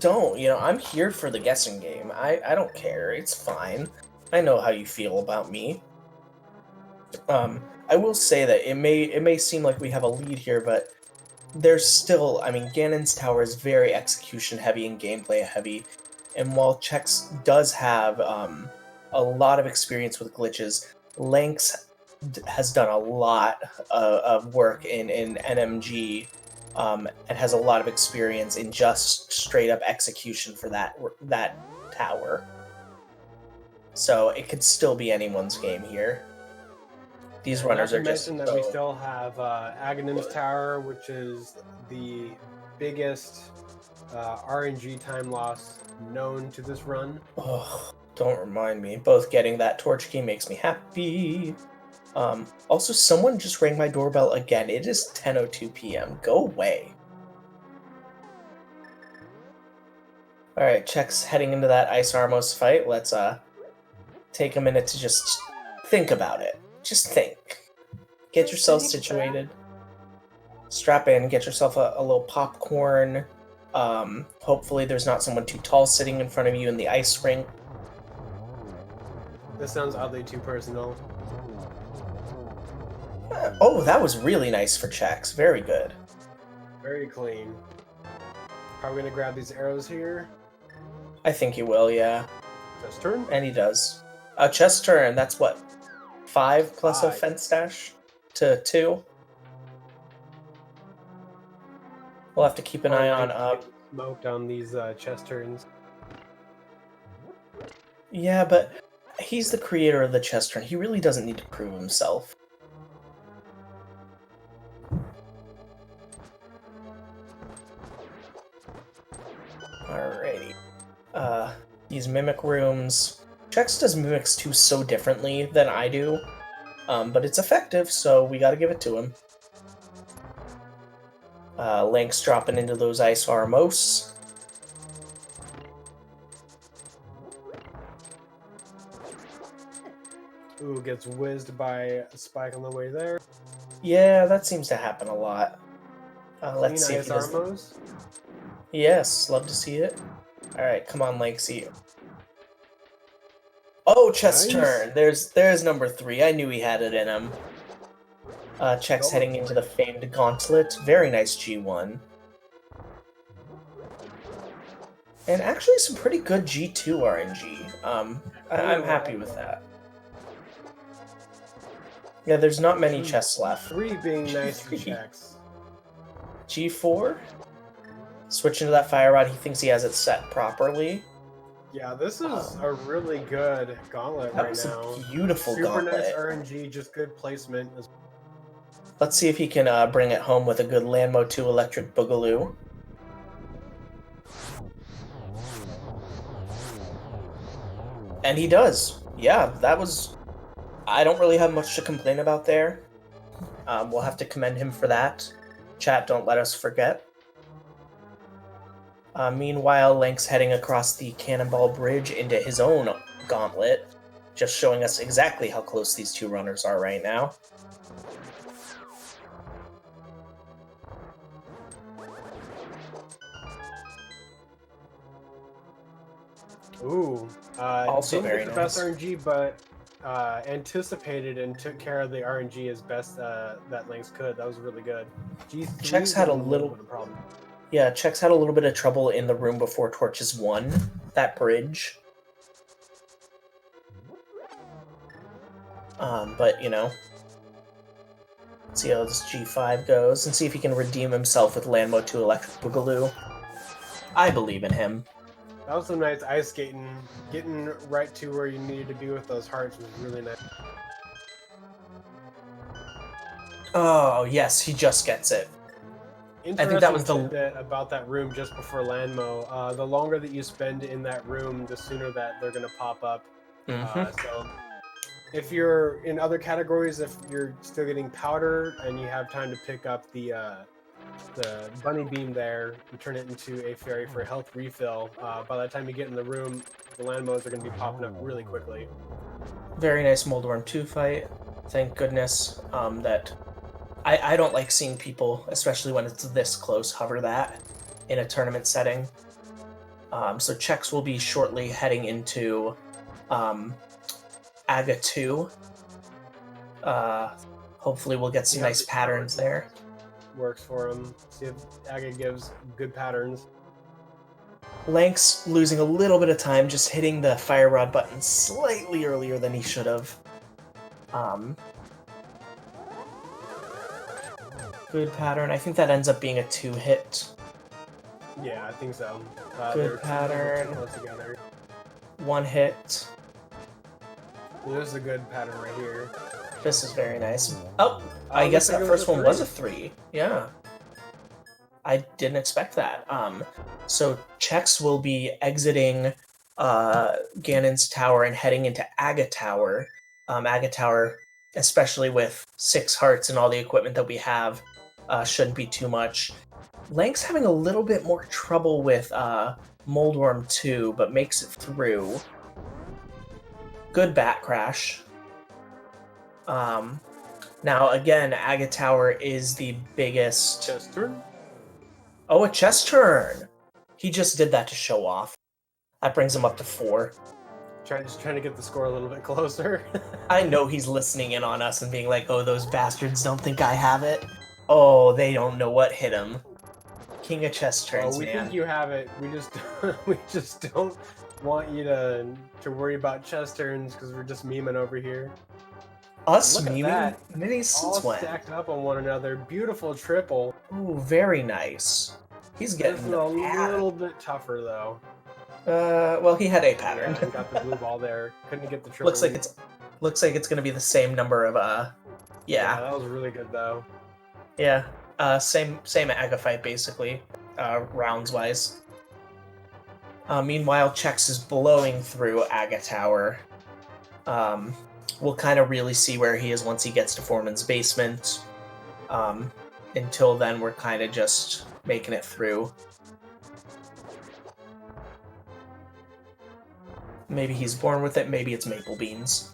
don't. I'm here for the guessing game. I don't care. It's fine. I know how you feel about me. I will say that it may seem like we have a lead here, but there's still, Ganon's Tower is very execution heavy and gameplay heavy, and while Chex does have a lot of experience with glitches, Lanx has done a lot of work in NMG, and has a lot of experience in just straight up execution for that tower. So it could still be anyone's game here. These runners are just... mentioned that we still have Aghanim's Tower, which is the biggest RNG time loss known to this run. Oh, don't remind me. Both getting that torch key makes me happy. Also, someone just rang my doorbell again. It is 10:02 p.m. Go away. Alright, Chex heading into that Ice Armos fight. Let's take a minute to just think about it. Just think. Get yourself situated. Strap in, get yourself a little popcorn. Hopefully there's not someone too tall sitting in front of you in the ice rink. This sounds oddly too personal. Oh, that was really nice for Chex. Very good. Very clean. Probably gonna grab these arrows here. I think he will, yeah. Chest turn? And he does. Chest turn, that's what? 5 plus a fence dash to 2? We'll have to keep an eye on smoked on these chest turns. Yeah, but he's the creator of the chest turn. He really doesn't need to prove himself. Alrighty. These mimic rooms. Chex does mimics 2 so differently than I do, but it's effective, so we gotta give it to him. Lanx dropping into those Ice Armos. Ooh, gets whizzed by a spike on the way there. Yeah, that seems to happen a lot. Let's see if he does... Armos? Yes, love to see it. Alright, come on, Lanxy. Oh, chest turn. There's number 3. I knew he had it in him. Chex heading into the famed gauntlet. Very nice G1. And actually some pretty good G2 RNG. I'm happy with that. Yeah, there's not many chests left. 3 being nice for Chex. G4? Switching to that fire rod, he thinks he has it set properly. Yeah, this is a really good gauntlet right now. That was a beautiful Super gauntlet. Nice RNG, just good placement. Let's see if he can bring it home with a good Landmo 2 Electric Boogaloo. And he does. Yeah, that was... I don't really have much to complain about there. We'll have to commend him for that. Chat, don't let us forget. Meanwhile, Lanx heading across the Cannonball Bridge into his own gauntlet, just showing us exactly how close these 2 runners are right now. Ooh. Also didn't very get the best nice. RNG, but anticipated and took care of the RNG as best that Lynx could. That was really good. G3 Chex had a little bit of problem. Yeah, Chex had a little bit of trouble in the room before Torches won that bridge. But, you know, see how this G5 goes, and see if he can redeem himself with Land Mode 2 Electric Boogaloo. I believe in him. That was some nice ice skating. Getting right to where you needed to be with those hearts was really nice. Oh, yes, he just gets it. I think that was the bit about that room just before Landmo. The longer that you spend in that room, the sooner that they're going to pop up. So if you're in other categories, if you're still getting powder and you have time to pick up the bunny beam there, you turn it into a fairy for a health refill. By the time you get in the room, the land modes are going to be popping up really quickly. Very nice Moldworm 2 fight. Thank goodness that I don't like seeing people, especially when it's this close, hover that in a tournament setting. So Chex will be shortly heading into Aga 2. Hopefully we'll get some nice patterns there. Works for him. See if Aga gives good patterns. Lanx losing a little bit of time, just hitting the fire rod button slightly earlier than he should have. Good pattern. I think that ends up being a 2-hit. Yeah, I think so. Good pattern. 1 hit. This is a good pattern right here. This is very nice. Oh, I guess that first one was a 3. Yeah. I didn't expect that. So Chex will be exiting Ganon's tower and heading into Aga Tower. Aga Tower, especially with 6 hearts and all the equipment that we have, shouldn't be too much. Lank's having a little bit more trouble with Moldworm 2, but makes it through. Good bat crash. Now, again, Aga Tower is the biggest... Chest turn? Oh, a chest turn! He just did that to show off. That brings him up to 4. Just trying to get the score a little bit closer. I know he's listening in on us and being like, oh, those bastards don't think I have it. Oh, they don't know what hit him. King of chest turns, we man. think you have it. We just don't want you to worry about chest turns because we're just memeing over here. Us Look memeing? at that. Many since all when? Stacked up on one another. Beautiful triple. Ooh, very nice. He's getting a little bit tougher though. Well, he had a pattern. Yeah, he got the blue ball there. Couldn't get the triple. Looks like it's gonna be the same number of Yeah, that was really good though. Yeah. Same Aga fight basically, rounds wise. Meanwhile, Chex is blowing through Aga Tower. We'll kind of really see where he is once he gets to Foreman's basement. Until then, we're kind of just making it through. Maybe he's born with it, maybe it's maple beans.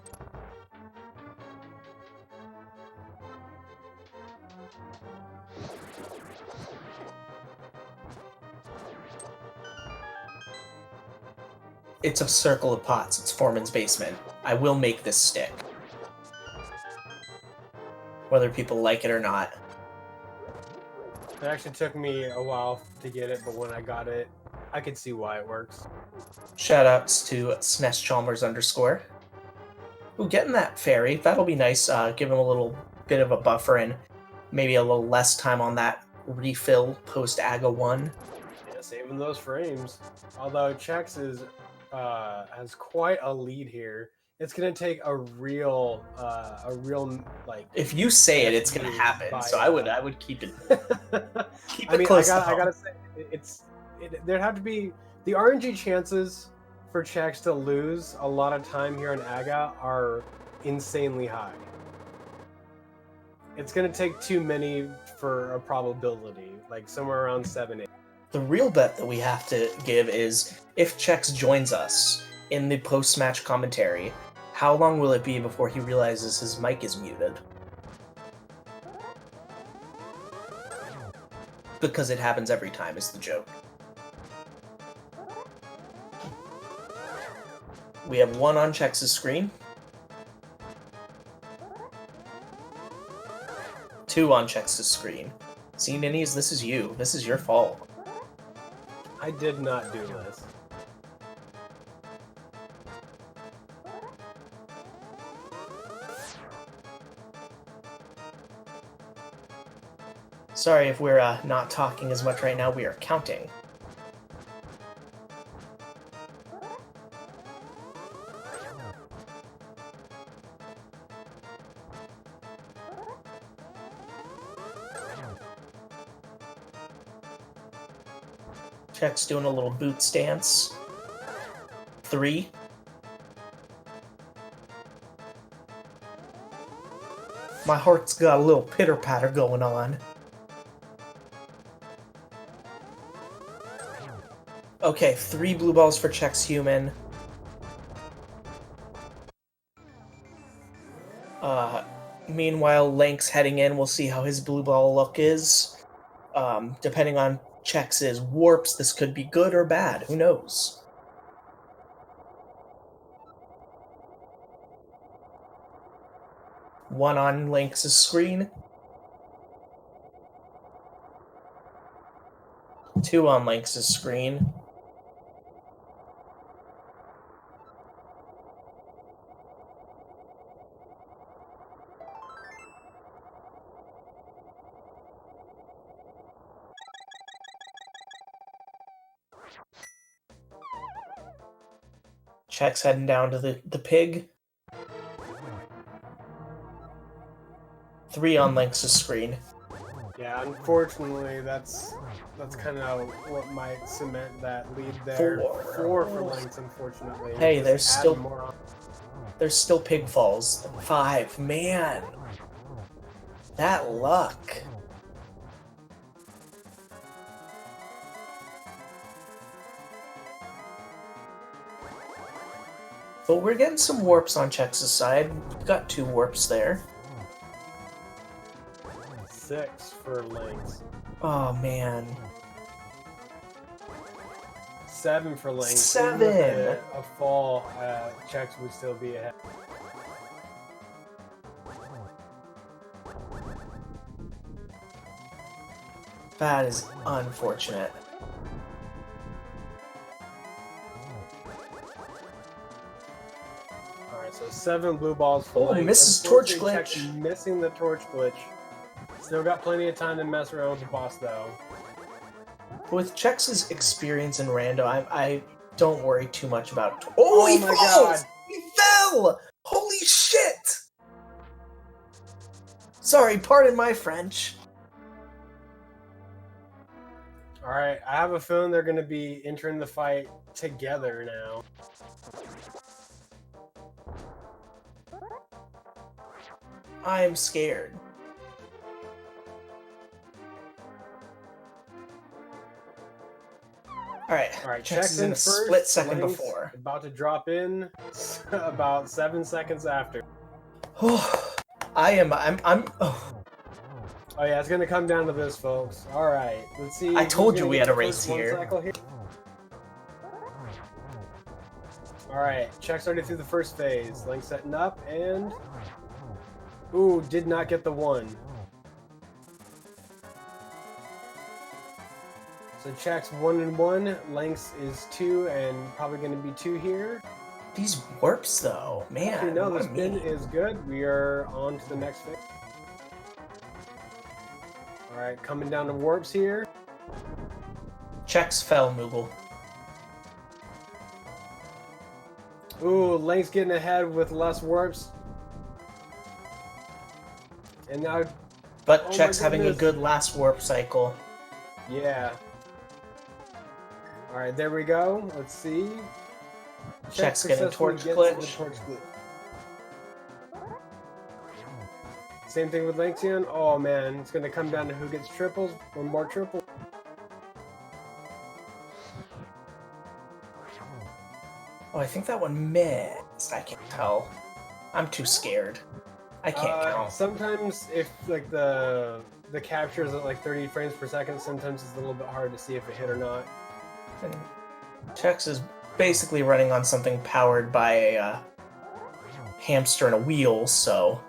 It's a circle of pots. It's Foreman's basement. I will make this stick. Whether people like it or not. It actually took me a while to get it, but when I got it, I could see why it works. Shoutouts to SNES Chalmers _. Ooh, getting that fairy. That'll be nice. Give him a little bit of a buffer and maybe a little less time on that refill post Aga 1. Yeah, saving those frames. Although Chex has quite a lead here. It's gonna take a real like. If you say it, it's gonna happen. So I would keep it. Keep it close. I gotta say, there'd have to be the RNG chances for Chex to lose a lot of time here on Aga are insanely high. It's gonna take too many for a probability, like somewhere around 7, 8. The real bet that we have to give is if Chex joins us in the post-match commentary, how long will it be before he realizes his mic is muted? Because it happens every time is the joke. We have 1 on Chex's screen. 2 on Chex's screen. See, Ninnies, this is you. This is your fault. I did not do this. Sorry if we're not talking as much right now. We are counting. Chex doing a little boot stance. 3. My heart's got a little pitter-patter going on. Okay, 3 blue balls for Chexhuman. Meanwhile, Link's heading in. We'll see how his blue ball luck is. Depending on Chex's warps, this could be good or bad. Who knows? One on Link's screen. 2 on Link's screen. Chex heading down to the pig. 3 on Link's screen. Yeah, unfortunately, that's kind of what might cement that lead there. 4 for Lynx, unfortunately. Hey, Just there's still pig falls. 5, man. That luck. But we're getting some warps on Chex's side. We've got 2 warps there. 6 for Lynx. Oh, man. 7 for Lynx. 7! A fall, Chex would still be ahead. That is unfortunate. Alright, so 7 blue balls for Oh, Lynx. misses torch glitch. Chex missing the torch glitch. Still got plenty of time to mess around with the boss, though. With Chex's experience in rando, I don't worry too much about it. Oh, he my falls! God. He fell! Holy shit! Sorry, pardon my French. Alright, I have a feeling they're going to be entering the fight together now. I'm scared. Alright, Chex is in a split second before. About to drop in about 7 seconds after. Oh, Oh yeah, it's gonna come down to this, folks. Alright, let's see. I told you we had a race here. Alright, Chex already through the first phase. Link setting up and... Ooh, did not get the 1. So Chex 1 and 1, Lynx is 2 and probably going to be 2 here. These warps though, man. Actually, no, the spin is good. We are on to the next phase. Alright, coming down to warps here. Chex fell, Moogle. Ooh, Lynx getting ahead with less warps. And now... But Chex having a good last warp cycle. Yeah. Alright, there we go. Let's see. Chex getting torch glitch. Same thing with Lanxion. Oh man, it's gonna come down to who gets triples or more triples. Oh, I think that one missed. I can't tell. I'm too scared. I can't count. Sometimes if like the capture is at like 30 frames per second, sometimes it's a little bit hard to see if it hit or not. And Chex is basically running on something powered by a hamster and a wheel, so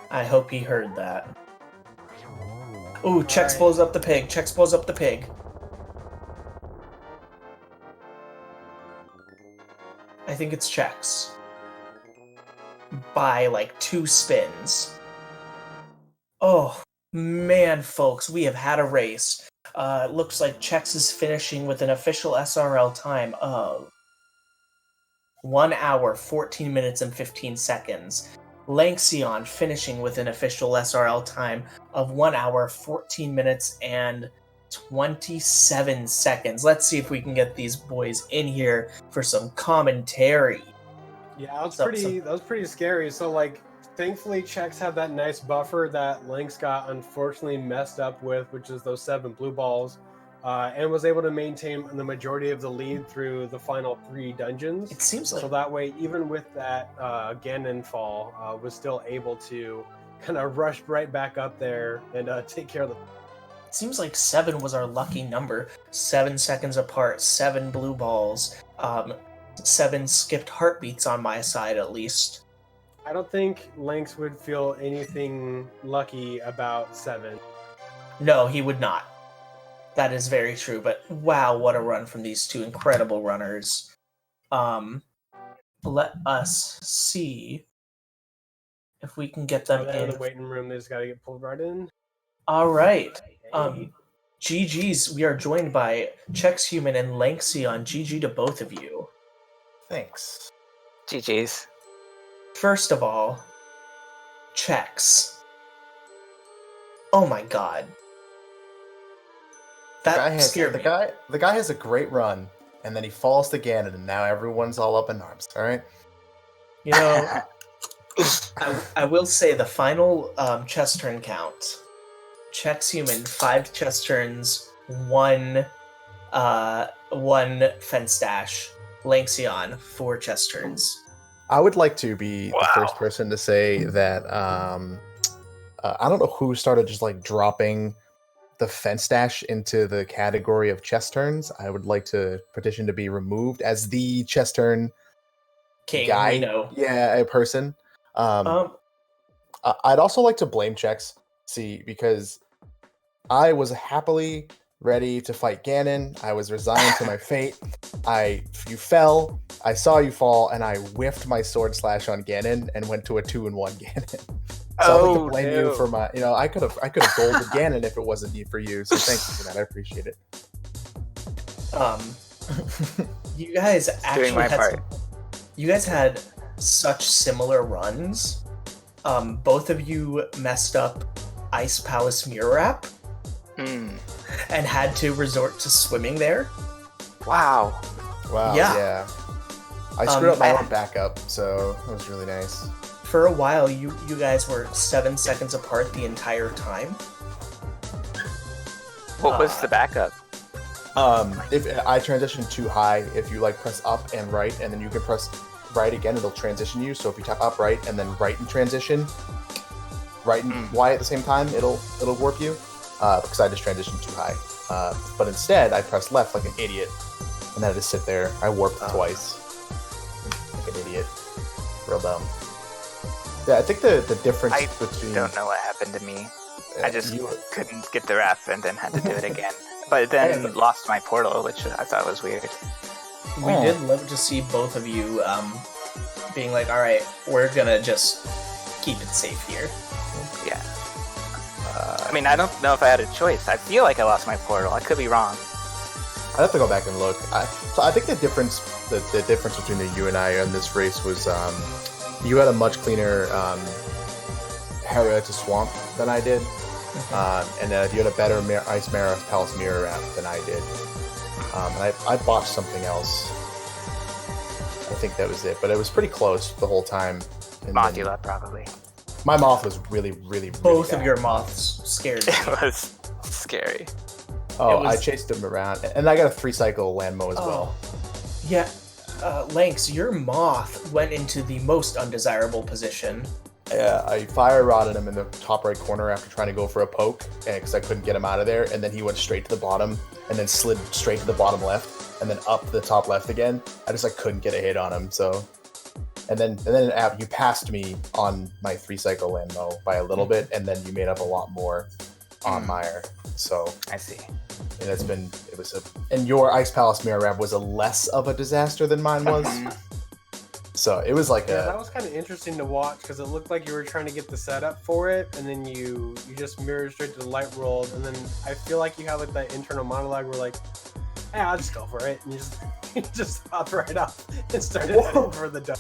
I hope he heard that. Ooh, Chex blows up the pig. Chex blows up the pig. I think it's Chex. By like 2 spins. Oh, man, folks, we have had a race. It looks like Chex is finishing with an official SRL time of 1 hour, 14 minutes, and 15 seconds. Lanxion finishing with an official SRL time of 1 hour, 14 minutes, and 27 seconds. Let's see if we can get these boys in here for some commentary. Yeah, that was pretty scary. So, like, thankfully, Chex had that nice buffer that Lynx got unfortunately messed up with, which is those 7 blue balls, and was able to maintain the majority of the lead through the final 3 dungeons. It seems like... So that way, even with that Ganon fall, was still able to kind of rush right back up there and take care of the... It seems like 7 was our lucky number. 7 seconds apart, 7 blue balls, 7 skipped heartbeats on my side, at least. I don't think Lynx would feel anything lucky about 7. No, he would not. That is very true, but wow, what a run from these 2 incredible runners. Let us see if we can get them in. The waiting room, they just gotta get pulled right in. All right. GG's, we are joined by Chexhuman and Lanxion. GG to both of you. Thanks. GG's. First of all, Chex. Oh my god. That scared me. The guy has a great run, and then he falls to Ganon, and now everyone's all up in arms, alright? You know, I will say the final chess turn count. Chexhuman, 5 chess turns, 1 fence dash. Lanxion, 4 chess turns. I would like to be the first person to say that I don't know who started just like dropping the fence dash into the category of chess turns. I would like to petition to be removed as the chess turn king guy. We know. Yeah, a person. I'd also like to blame Chex, because I was happily ready to fight Ganon. I was resigned to my fate. You fell. I saw you fall, and I whiffed my sword slash on Ganon and went to a 2-1 Ganon. So I'd like to blame you for my. I could have golded Ganon if it wasn't for you. So thank you for that. I appreciate it. You guys actually doing my part. You guys had such similar runs. Both of you messed up Ice Palace Mirror Wrap. And had to resort to swimming there. Wow. Yeah. I screwed up my own backup, so it was really nice. For a while, you guys were 7 seconds apart the entire time. What was the backup? If I transitioned too high, if you like press up and right, and then you can press right again, it'll transition you. So if you tap up right and then right and transition, right and Y at the same time, it'll warp you. Because I just transitioned too high. But instead, I pressed left like an idiot, and then I just sit there. I warped twice, like an idiot. Real dumb. Yeah, I think the difference between... I don't know what happened to me. I just couldn't get the ref and then had to do it again. But then lost my portal, which I thought was weird. We did love to see both of you being like, all right, we're gonna just keep it safe here. Yeah. I mean, I don't know if I had a choice. I feel like I lost my portal. I could be wrong. I'd have to go back and look. So I think the difference between you and I on this race was you had a much cleaner area to swamp than I did, and you had a better Ice Palace Mirror Wrap than I did. And I botched something else. I think that was it, but it was pretty close the whole time. Modula, probably. My moth was really, really, really Both bad. of your moths scared me. It was scary. I chased them around, and I got a 3-cycle land mow as well. Yeah, Lanx, your moth went into the most undesirable position. I fire rodded him in the top right corner after trying to go for a poke, because I couldn't get him out of there, and then he went straight to the bottom, and then slid straight to the bottom left, and then up the top left again. I just couldn't get a hit on him, so... And then you passed me on my 3-cycle land mow by a little bit, and then you made up a lot more on Meyer. So I see. And and your Ice Palace Mirror Wrap was a less of a disaster than mine was. So it was that was kind of interesting to watch, because it looked like you were trying to get the setup for it, and then you just mirrored straight to the light roll, and then I feel like you have that internal monologue where hey, I'll just go for it, and you just hopped right off and started heading for the dump.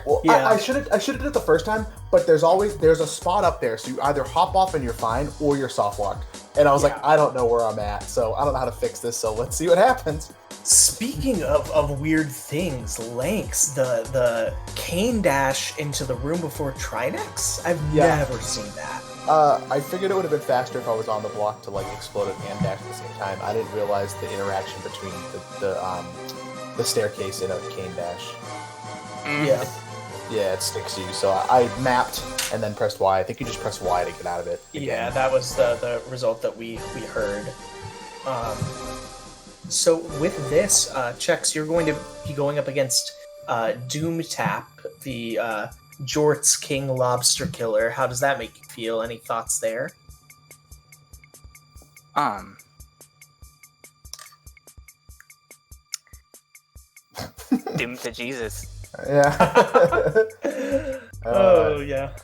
Well, yeah. I should have did it the first time, but there's a spot up there, so you either hop off and you're fine, or you're soft locked. And I was I don't know where I'm at, so I don't know how to fix this. So let's see what happens. Speaking of weird things, Lanx, the cane dash into the room before Trinex, I've never seen that. I figured it would have been faster if I was on the block to explode and dash at the same time. I didn't realize the interaction between the staircase and a cane dash. Yeah. Yeah, it sticks you. So I mapped and then pressed Y. I think you just press Y to get out of it. Again. Yeah, that was the result that we heard. So with this, Chex, you're going to be going up against Doom Tap, the Jort's King Lobster Killer. How does that make you feel? Any thoughts there? Doom to Jesus. Yeah. Yeah.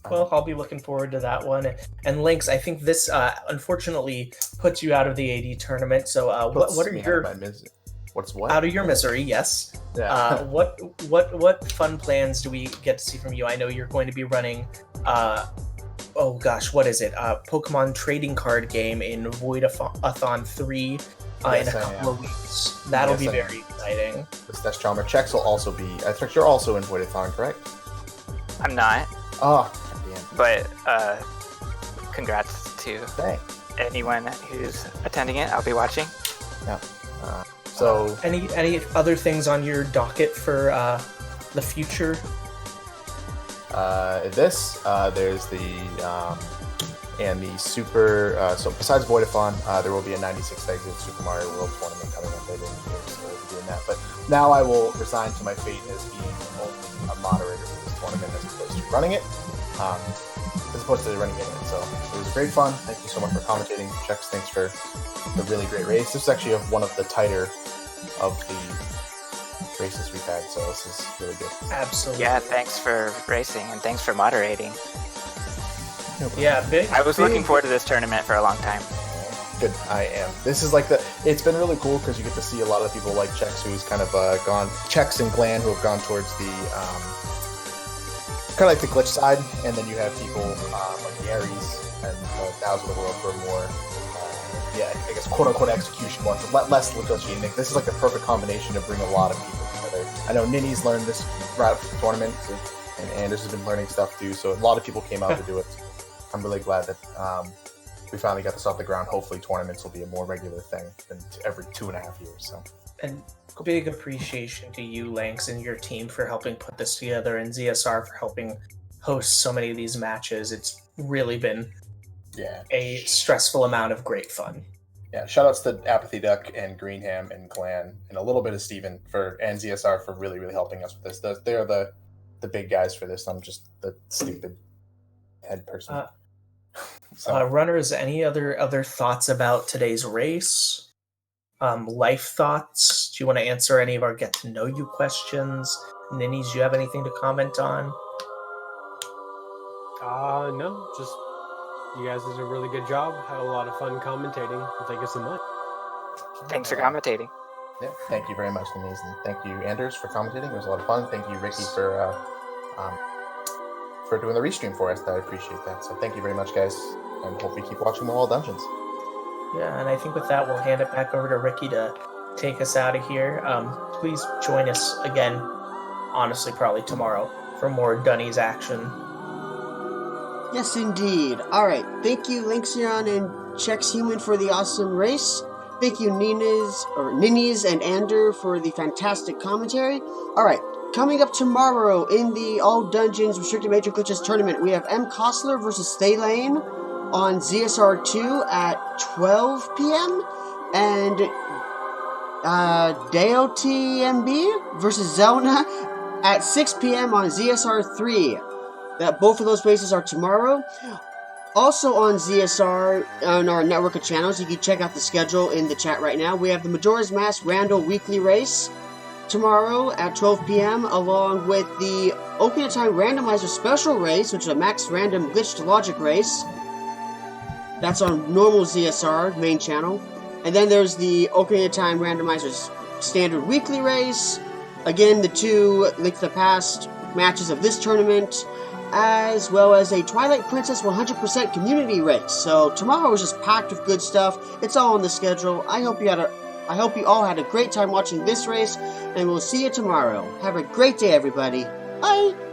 Well, I'll be looking forward to that one. And Lanx, I think this unfortunately puts you out of the AD tournament. So what are your out of your misery? Yes. Yeah. What fun plans do we get to see from you? I know you're going to be running. Oh gosh, what is it? Pokemon trading card game in Voidathon 3 in a couple of weeks. That'll be very exciting. That's Chalmer. Chex will also be. I think you're also in Voidathon, correct? I'm not. Oh, damn. But congrats to anyone who's attending it. I'll be watching. Yeah. So any other things on your docket for the future? There's the super. So besides Voidathon, there will be a 96 exit Super Mario World tournament coming up later in the year, so we'll be doing that. But now I will resign to my fate as being only a moderator for this tournament as opposed to running it. So it was great fun. Thank you so much for commentating. Chex, thanks for the really great race. This is actually one of the tighter of the races we've had, so this is really good. Absolutely. Yeah, thanks for racing and thanks for moderating. Yeah, I was looking forward to this tournament for a long time. Good, I am. This is it's been really cool because you get to see a lot of people like Chex who's kind of gone, Chex and Glan who have gone towards the kind of the glitch side, and then you have people like the Aries and the Thousand of the World who are more, I guess quote-unquote execution ones, less glitchy. This is the perfect combination to bring a lot of people together. I know Ninny's learned this right up to the tournament, and Anders has been learning stuff too, so a lot of people came out to do it. I'm really glad that we finally got this off the ground. Hopefully tournaments will be a more regular thing than every 2.5 years. So. And big appreciation to you, Lanx, and your team for helping put this together, and ZSR for helping host so many of these matches. It's really been a stressful amount of great fun. Yeah, shoutouts to Apathy Duck and Greenham and Clan and a little bit of Steven and ZSR for really, really helping us with this. They're the big guys for this. I'm just the stupid head person. Runners, any other thoughts about today's race? Life thoughts? Do you want to answer any of our get to know you questions? Ninnies, do you have anything to comment on? No, just you guys did a really good job. Had a lot of fun commentating. Thank you so much. Thanks for commentating. Yeah, thank you very much, Ninnies, and thank you, Anders, for commentating. It was a lot of fun. Thank you, Ricky, for doing the restream for us. I appreciate that. So thank you very much, guys, and hope we keep watching more All Dungeons. Yeah, and I think with that, we'll hand it back over to Ricky to take us out of here. Please join us again, honestly, probably tomorrow, for more Dunnies action. Yes, indeed. All right. Thank you, Lanxion and Chexhuman, for the awesome race. Thank you, Ninnies and Ander for the fantastic commentary. Alright, coming up tomorrow in the All Dungeons Restricted Major Glitches tournament, we have M. Kostler versus Thaylane on ZSR2 at 12 p.m. and DeoTMB versus Zelda at 6 p.m. on ZSR3. Both of those races are tomorrow. Also on ZSR, on our network of channels, you can check out the schedule in the chat right now. We have the Majora's Mask Randall weekly race tomorrow at 12 p.m. along with the Ocarina of Time Randomizer special race, which is a max random glitch to logic race. That's on normal ZSR main channel. And then there's the Ocarina of Time Randomizer's standard weekly race. Again, the two Link to the Past matches of this tournament, as well as a Twilight Princess 100% community race. So tomorrow is just packed with good stuff. It's all on the schedule. I hope you all had a great time watching this race, and we'll see you tomorrow. Have a great day, everybody. Bye!